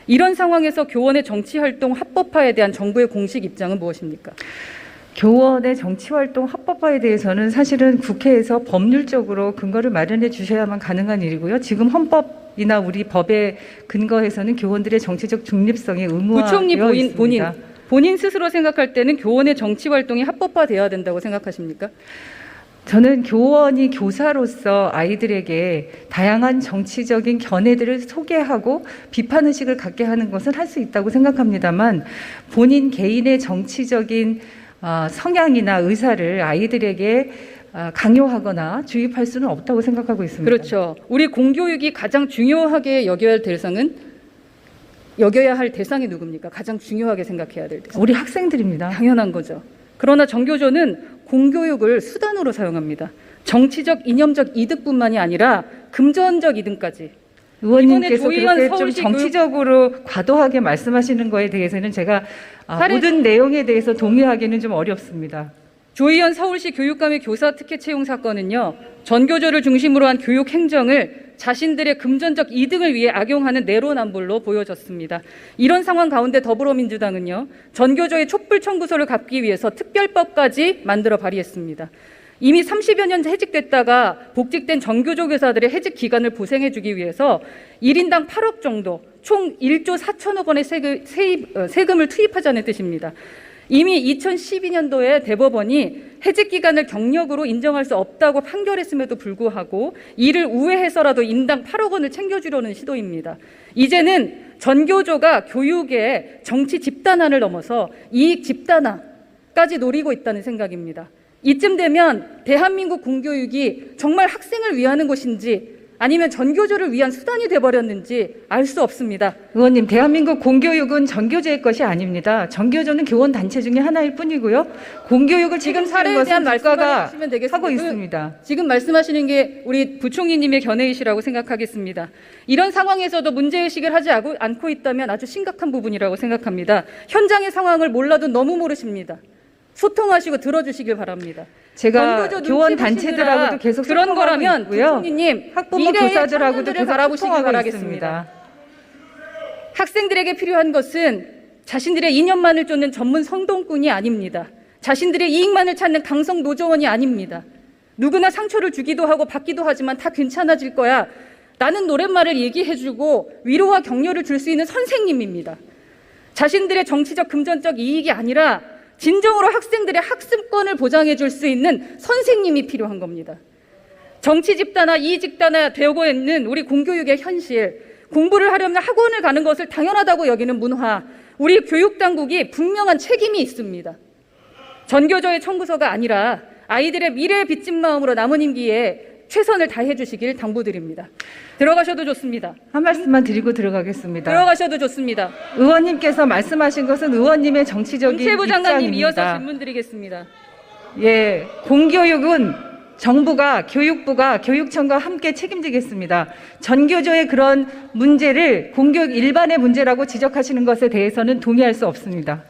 이런 상황에서 교원의 정치활동 합법화에 대한 정부의 공식 입장은 무엇입니까? 교원의 정치활동 합법화에 대해서는 사실은 국회에서 법률적으로 근거를 마련해 주셔야만 가능한 일이고요. 지금 헌법이나 우리 법에 근거해서는 교원들의 정치적 중립성이 의무화되어 있습니다. 본인 스스로 생각할 때는 교원의 정치활동이 합법화되어야 된다고 생각하십니까? 저는 교원이 교사로서 아이들에게 다양한 정치적인 견해들을 소개하고 비판의식을 갖게 하는 것은 할 수 있다고 생각합니다만 본인 개인의 정치적인 성향이나 의사를 아이들에게 강요하거나 주입할 수는 없다고 생각하고 있습니다. 그렇죠. 우리 공교육이 가장 중요하게 여겨야 할 대상이 누굽니까? 가장 중요하게 생각해야 될 대상. 우리 학생들입니다. 당연한 거죠. 그러나 정교조는 공교육을 수단으로 사용합니다. 정치적, 이념적 이득뿐만이 아니라 금전적 이득까지. 의원님께서 그렇게 좀 정치적으로 과도하게 말씀하시는 거에 대해서는 제가 모든 내용에 대해서 동의하기는 좀 어렵습니다. 조희연 서울시 교육감의 교사 특혜 채용 사건은요, 전교조를 중심으로 한 교육 행정을 자신들의 금전적 이득을 위해 악용하는 내로남불로 보여졌습니다. 이런 상황 가운데 더불어민주당은요, 전교조의 촛불 청구서를 갚기 위해서 특별법까지 만들어 발의했습니다. 이미 30여 년 해직됐다가 복직된 전교조 교사들의 해직 기간을 보상해주기 위해서 1인당 8억 정도, 총 1조 4천억 원의 세금을 투입하자는 뜻입니다. 이미 2012년도에 대법원이 해직 기간을 경력으로 인정할 수 없다고 판결했음에도 불구하고 이를 우회해서라도 인당 8억 원을 챙겨주려는 시도입니다. 이제는 전교조가 교육의 정치 집단화를 넘어서 이익 집단화까지 노리고 있다는 생각입니다. 이쯤 되면 대한민국 공교육이 정말 학생을 위하는 곳인지 아니면 전교조를 위한 수단이 돼버렸는지 알 수 없습니다. 의원님, 대한민국 공교육은 전교조의 것이 아닙니다. 전교조는 교원 단체 중에 하나일 뿐이고요. 공교육을 지금 사례에 대한 말씀만 하시면 되겠습니다. 하고 있습니다. 지금 말씀하시는 게 우리 부총리님의 견해이시라고 생각하겠습니다. 이런 상황에서도 문제의식을 하지 않고 있다면 아주 심각한 부분이라고 생각합니다. 현장의 상황을 몰라도 너무 모르십니다. 소통하시고 들어주시길 바랍니다. 제가 교원 단체들하고도 계속 그런 거라면 있고요. 부총리님 학부모 교사들하고도 계속 바라보시기 소통하고 바라겠습니다. 있습니다. 학생들에게 필요한 것은 자신들의 이념만을 쫓는 전문 선동꾼이 아닙니다. 자신들의 이익만을 찾는 강성 노조원이 아닙니다. 누구나 상처를 주기도 하고 받기도 하지만 다 괜찮아질 거야 라는 노랫말을 얘기해주고 위로와 격려를 줄 수 있는 선생님입니다. 자신들의 정치적 금전적 이익이 아니라 진정으로 학생들의 학습권을 보장해 줄 수 있는 선생님이 필요한 겁니다. 정치 집단화, 이익 집단화 되고 있는 우리 공교육의 현실, 공부를 하려면 학원을 가는 것을 당연하다고 여기는 문화, 우리 교육당국이 분명한 책임이 있습니다. 전교조의 청구서가 아니라 아이들의 미래에 빚진 마음으로 남은 임기에 최선을 다해 주시길 당부드립니다. 들어가셔도 좋습니다. 한 말씀만 드리고 들어가겠습니다. 들어가셔도 좋습니다. 의원님께서 말씀하신 것은 의원님의 정치적인 문체부 장관님 입장입니다. 이어서 질문 드리겠습니다. 예, 공교육은 정부가, 교육부가, 교육청과 함께 책임지겠습니다. 전교조의 그런 문제를 공교육 일반의 문제라고 지적하시는 것에 대해서는 동의할 수 없습니다.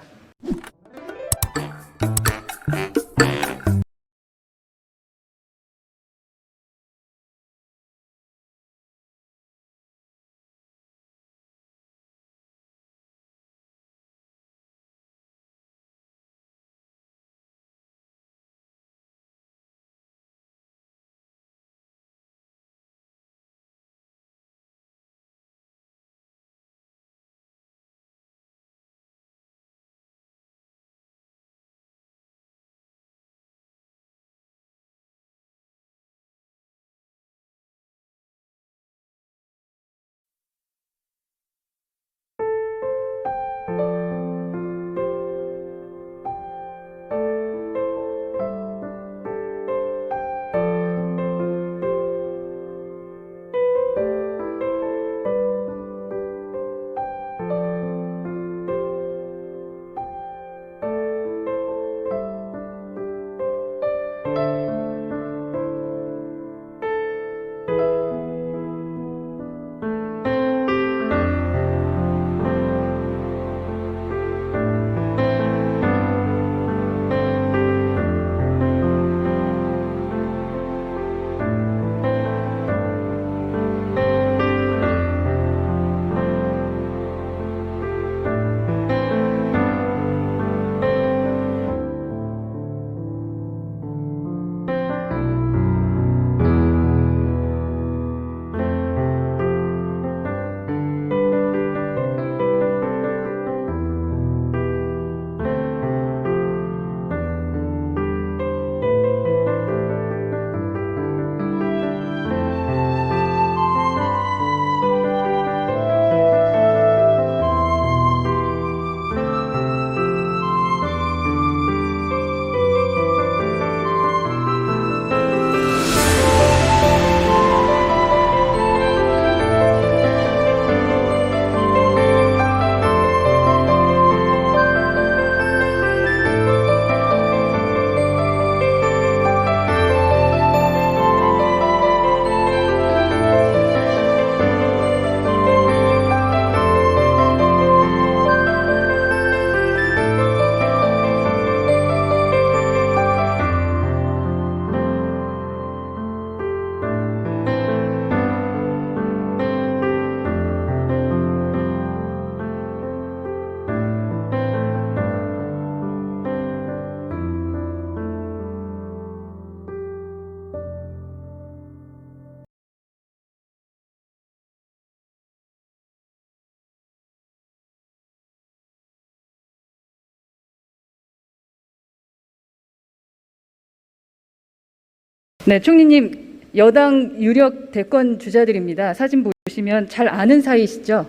네, 총리님, 여당 유력 대권 주자들입니다. 사진 보시면 잘 아는 사이시죠?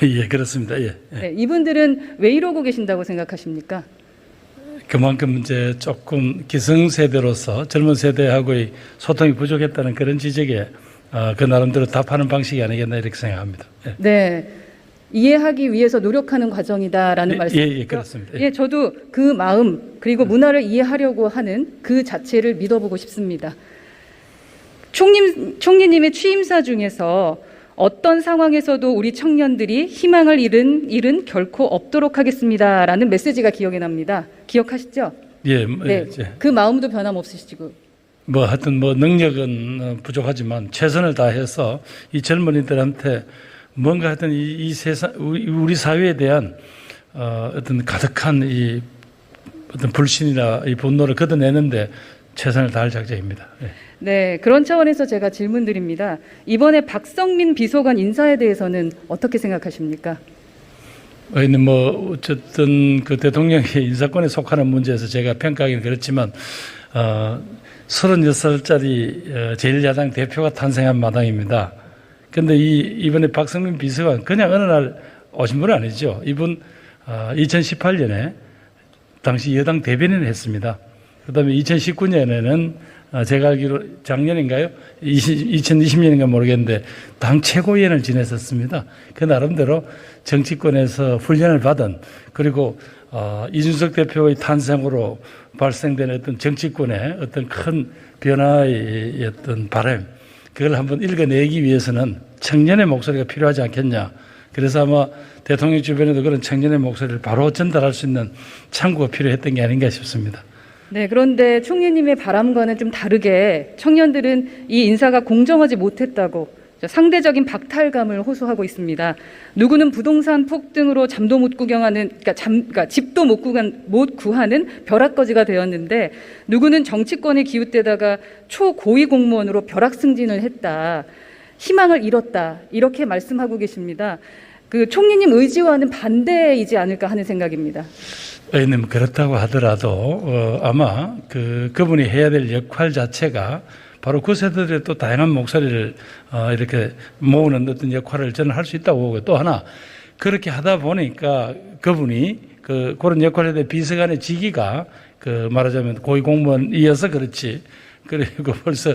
예, 그렇습니다. 예. 네, 이분들은 왜 이러고 계신다고 생각하십니까? 그만큼 이제 조금 기성세대로서 젊은 세대하고의 소통이 부족했다는 그런 지적에 그 나름대로 답하는 방식이 아니겠나 이렇게 생각합니다. 예. 네, 이해하기 위해서 노력하는 과정이다라는 말씀. 예, 그렇습니다. 예, 저도 그 마음 그리고 문화를 이해하려고 하는 그 자체를 믿어보고 싶습니다. 총리님의 취임사 중에서 어떤 상황에서도 우리 청년들이 희망을 잃은 일은 결코 없도록 하겠습니다라는 메시지가 기억에 납니다. 기억하시죠? 예, 네, 예. 그 마음도 변함없으시고. 뭐 하여튼 뭐 능력은 부족하지만 최선을 다해서 이 젊은이들한테 뭔가 하여튼 이 세상 우리 사회에 대한 어떤 가득한 이 어떤 불신이나 이 분노를 걷어내는데 최선을 다할 작정입니다. 예. 네, 그런 차원에서 제가 질문드립니다. 이번에 박성민 비서관 인사에 대해서는 어떻게 생각하십니까? 뭐 어쨌든 그 대통령의 인사권에 속하는 문제에서 제가 평가하기는 그렇지만 36살짜리 제1야당 대표가 탄생한 마당입니다. 그런데 이번에 박성민 비서관 그냥 어느 날 오신 분은 아니죠. 이분 2018년에 당시 여당 대변인을 했습니다. 그다음에 2019년에는 제가 알기로 작년인가요? 2020년인가 모르겠는데 당 최고위원을 지냈었습니다. 그 나름대로 정치권에서 훈련을 받은 그리고 이준석 대표의 탄생으로 발생된 어떤 정치권의 어떤 큰 변화의 어떤 바람 그걸 한번 읽어내기 위해서는 청년의 목소리가 필요하지 않겠냐. 그래서 아마 대통령 주변에도 그런 청년의 목소리를 바로 전달할 수 있는 창구가 필요했던 게 아닌가 싶습니다. 네, 그런데 총리님의 바람과는 좀 다르게 청년들은 이 인사가 공정하지 못했다고 상대적인 박탈감을 호소하고 있습니다. 누구는 부동산 폭등으로 잠도 못 구경하는, 그러니까 집도 못 구하는 벼락거지가 되었는데 누구는 정치권에 기웃대다가 초고위 공무원으로 벼락 승진을 했다. 희망을 잃었다. 이렇게 말씀하고 계십니다. 그 총리님 의지와는 반대이지 않을까 하는 생각입니다. 그렇다고 하더라도 아마 그분이 해야 될 역할 자체가 바로 그 세대들의 또 다양한 목소리를 이렇게 모으는 어떤 역할을 저는 할 수 있다고 보고 또 하나 그렇게 하다 보니까 그분이 그런 역할에 대해 비서관의 직위가 말하자면 고위공무원이어서 그렇지. 그리고 벌써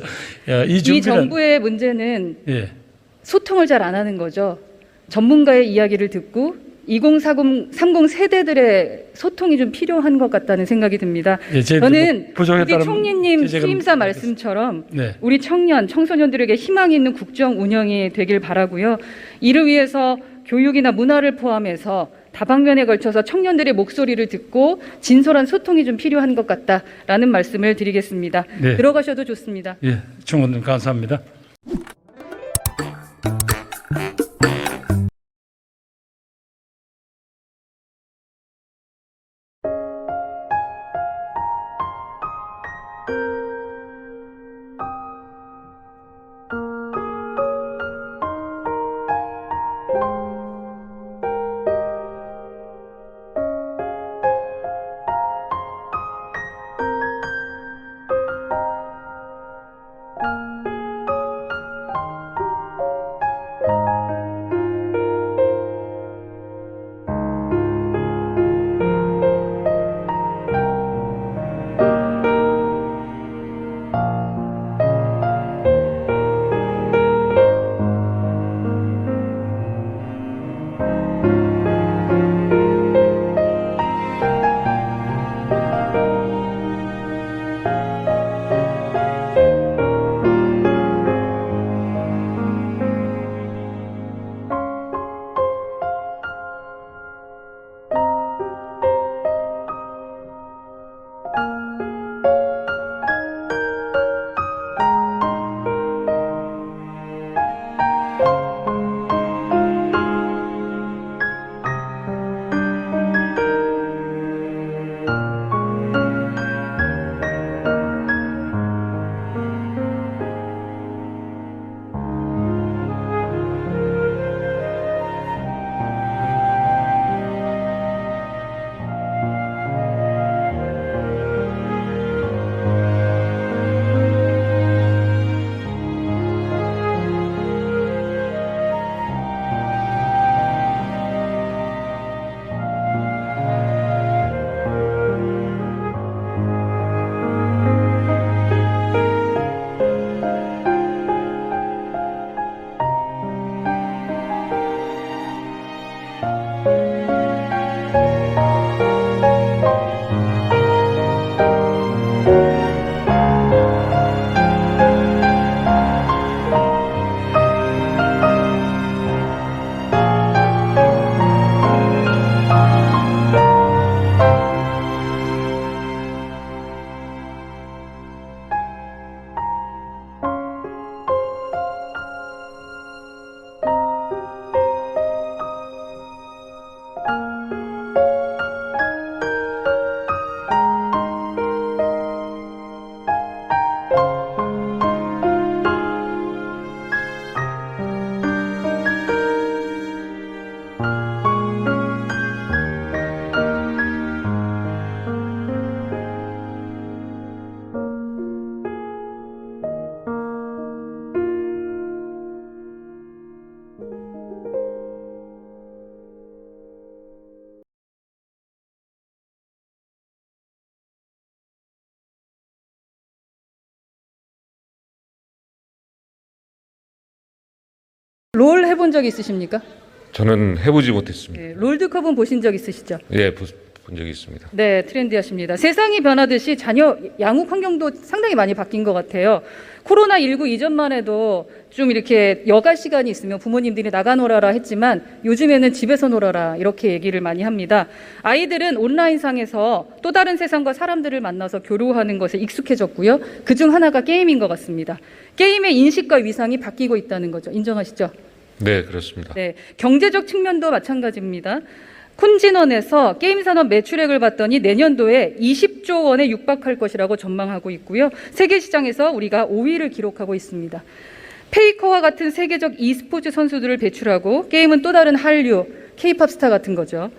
이 정부의 문제는 예. 소통을 잘 안 하는 거죠. 전문가의 이야기를 듣고 2030 세대들의 소통이 좀 필요한 것 같다는 생각이 듭니다. 예, 저는 우리 총리님 지적은 취임사 말씀처럼 네. 우리 청소년들에게 희망 있는 국정 운영이 되길 바라고요. 이를 위해서 교육이나 문화를 포함해서 다방면에 걸쳐서 청년들의 목소리를 듣고 진솔한 소통이 좀 필요한 것 같다라는 말씀을 드리겠습니다. 네. 들어가셔도 좋습니다. 예, 충원님 감사합니다. 롤 해본 적 있으십니까? 저는 해보지 못했습니다. 네, 롤드컵은 보신 적 있으시죠? 예, 본 적이 있습니다. 네, 트렌디하십니다. 세상이 변하듯이 자녀 양육 환경도 상당히 많이 바뀐 것 같아요. 코로나19 이전만 해도 좀 이렇게 여가 시간이 있으면 부모님들이 나가 놀아라 했지만 요즘에는 집에서 놀아라 이렇게 얘기를 많이 합니다. 아이들은 온라인상에서 또 다른 세상과 사람들을 만나서 교류하는 것에 익숙해졌고요. 그중 하나가 게임인 것 같습니다. 게임의 인식과 위상이 바뀌고 있다는 거죠. 인정하시죠? 네, 그렇습니다. 네, 경제적 측면도 마찬가지입니다. 콘진원에서 게임 산업 매출액을 봤더니 내년도에 20조 원에 육박할 것이라고 전망하고 있고요. 세계 시장에서 우리가 5위를 기록하고 있습니다. 페이커와 같은 세계적 e스포츠 선수들을 배출하고 게임은 또 다른 한류, K-팝 스타 같은 거죠.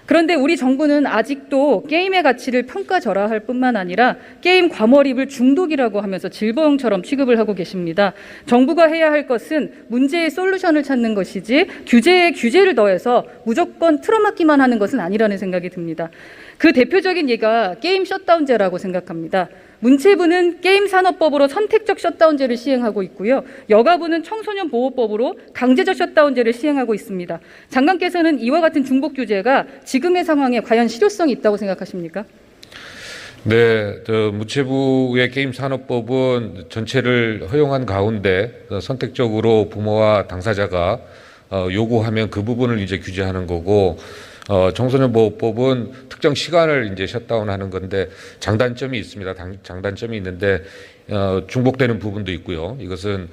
그런데 우리 정부는 아직도 게임의 가치를 평가절하할 뿐만 아니라 게임 과몰입을 중독이라고 하면서 질병처럼 취급을 하고 계십니다. 정부가 해야 할 것은 문제의 솔루션을 찾는 것이지 규제에 규제를 더해서 무조건 틀어막기만 하는 것은 아니라는 생각이 듭니다. 그 대표적인 예가 게임 셧다운제라고 생각합니다. 문체부는 게임산업법으로 선택적 셧다운제를 시행하고 있고요. 여가부는 청소년 보호법으로 강제적 셧다운제를 시행하고 있습니다. 장관께서는 이와 같은 중복 규제가 지금의 상황에 과연 실효성이 있다고 생각하십니까? 네, 문체부의 게임산업법은 전체를 허용한 가운데 선택적으로 부모와 당사자가 요구하면 그 부분을 이제 규제하는 거고, 청소년 보호법은 특정 시간을 이제 셧다운하는 건데 장단점이 있습니다. 장단점이 있는데 중복되는 부분도 있고요. 이것은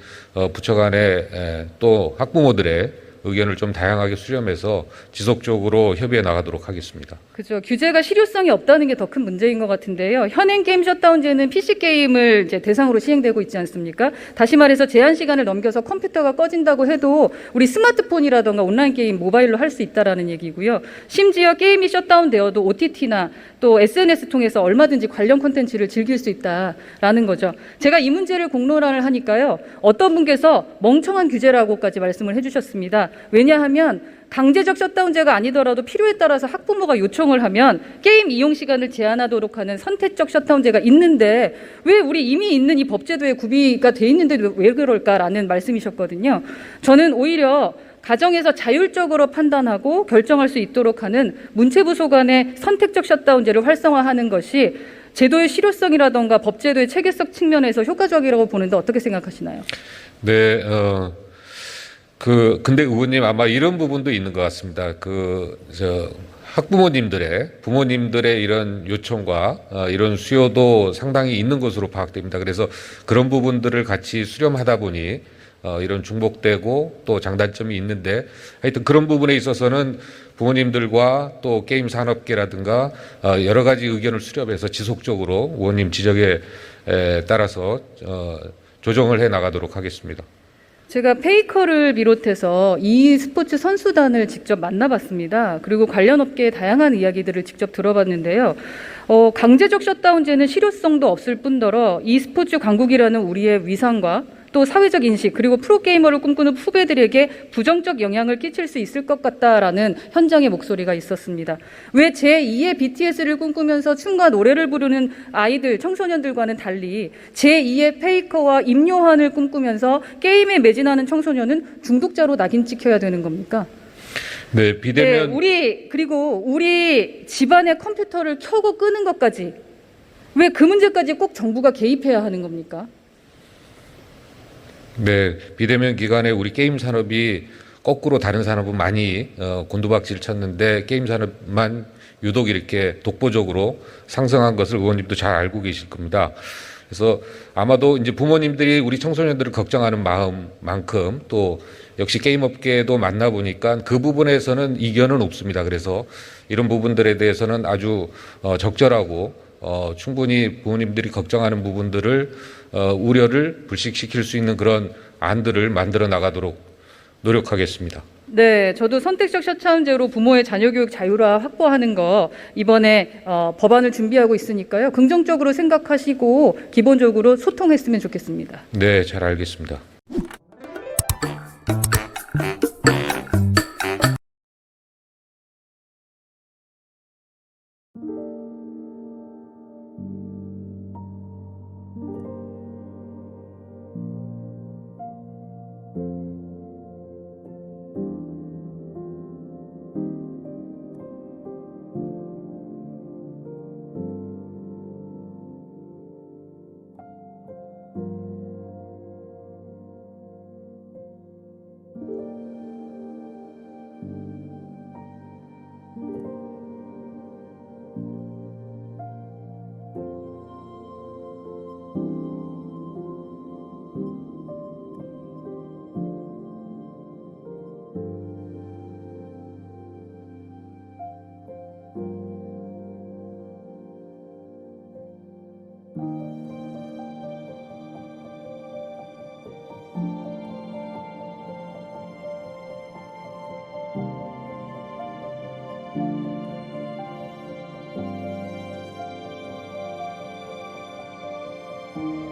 부처 간에 또 학부모들의 의견을 좀 다양하게 수렴해서 지속적으로 협의해 나가도록 하겠습니다. 그죠. 규제가 실효성이 없다는 게 더 큰 문제인 것 같은데요. 현행 게임 셧다운제는 PC 게임을 이제 대상으로 시행되고 있지 않습니까? 다시 말해서 제한 시간을 넘겨서 컴퓨터가 꺼진다고 해도 우리 스마트폰이라던가 온라인 게임 모바일로 할 수 있다라는 얘기고요. 심지어 게임이 셧다운되어도 OTT나 또 SNS 통해서 얼마든지 관련 콘텐츠를 즐길 수 있다라는 거죠. 제가 이 문제를 공론화를 하니까요. 어떤 분께서 멍청한 규제라고까지 말씀을 해주셨습니다. 왜냐하면 강제적 셧다운제가 아니더라도 필요에 따라서 학부모가 요청을 하면 게임 이용 시간을 제한하도록 하는 선택적 셧다운제가 있는데 왜 우리 이미 있는 이 법제도에 구비가 돼 있는데 왜 그럴까라는 말씀이셨거든요. 저는 오히려 가정에서 자율적으로 판단하고 결정할 수 있도록 하는 문체부 소관의 선택적 셧다운제를 활성화하는 것이 제도의 실효성이라던가 법제도의 체계성 측면에서 효과적이라고 보는데 어떻게 생각하시나요? 네, 근데 의원님 아마 이런 부분도 있는 것 같습니다. 부모님들의 이런 요청과 이런 수요도 상당히 있는 것으로 파악됩니다. 그래서 그런 부분들을 같이 수렴하다 보니 이런 중복되고 또 장단점이 있는데 하여튼 그런 부분에 있어서는 부모님들과 또 게임 산업계라든가 여러 가지 의견을 수렴해서 지속적으로 의원님 지적에 따라서 조정을 해 나가도록 하겠습니다. 제가 페이커를 비롯해서 이 스포츠 선수단을 직접 만나봤습니다. 그리고 관련 업계의 다양한 이야기들을 직접 들어봤는데요. 강제적 셧다운제는 실효성도 없을 뿐더러 이 스포츠 강국이라는 우리의 위상과 또 사회적 인식 그리고 프로게이머를 꿈꾸는 후배들에게 부정적 영향을 끼칠 수 있을 것 같다라는 현장의 목소리가 있었습니다. 왜 제2의 BTS를 꿈꾸면서 춤과 노래를 부르는 아이들, 청소년들과는 달리 제2의 페이커와 임요한을 꿈꾸면서 게임에 매진하는 청소년은 중독자로 낙인 찍혀야 되는 겁니까? 네, 비대면 우리 집안의 컴퓨터를 켜고 끄는 것까지 왜 그 문제까지 꼭 정부가 개입해야 하는 겁니까? 네, 비대면 기간에 우리 게임 산업이 거꾸로 다른 산업은 많이 곤두박질 쳤는데 게임 산업만 유독 이렇게 독보적으로 상승한 것을 의원님도 잘 알고 계실 겁니다. 그래서 아마도 이제 부모님들이 우리 청소년들을 걱정하는 마음만큼 또 역시 게임 업계도 만나보니까 그 부분에서는 이견은 없습니다. 그래서 이런 부분들에 대해서는 아주 적절하고 충분히 부모님들이 걱정하는 부분들을 우려를 불식시킬 수 있는 그런 안들을 만들어 나가도록 노력하겠습니다. 네, 저도 선택적 셧다운제로 부모의 자녀교육 자율화 확보하는 거 이번에 법안을 준비하고 있으니까요. 긍정적으로 생각하시고 기본적으로 소통했으면 좋겠습니다. 네, 잘 알겠습니다. 네.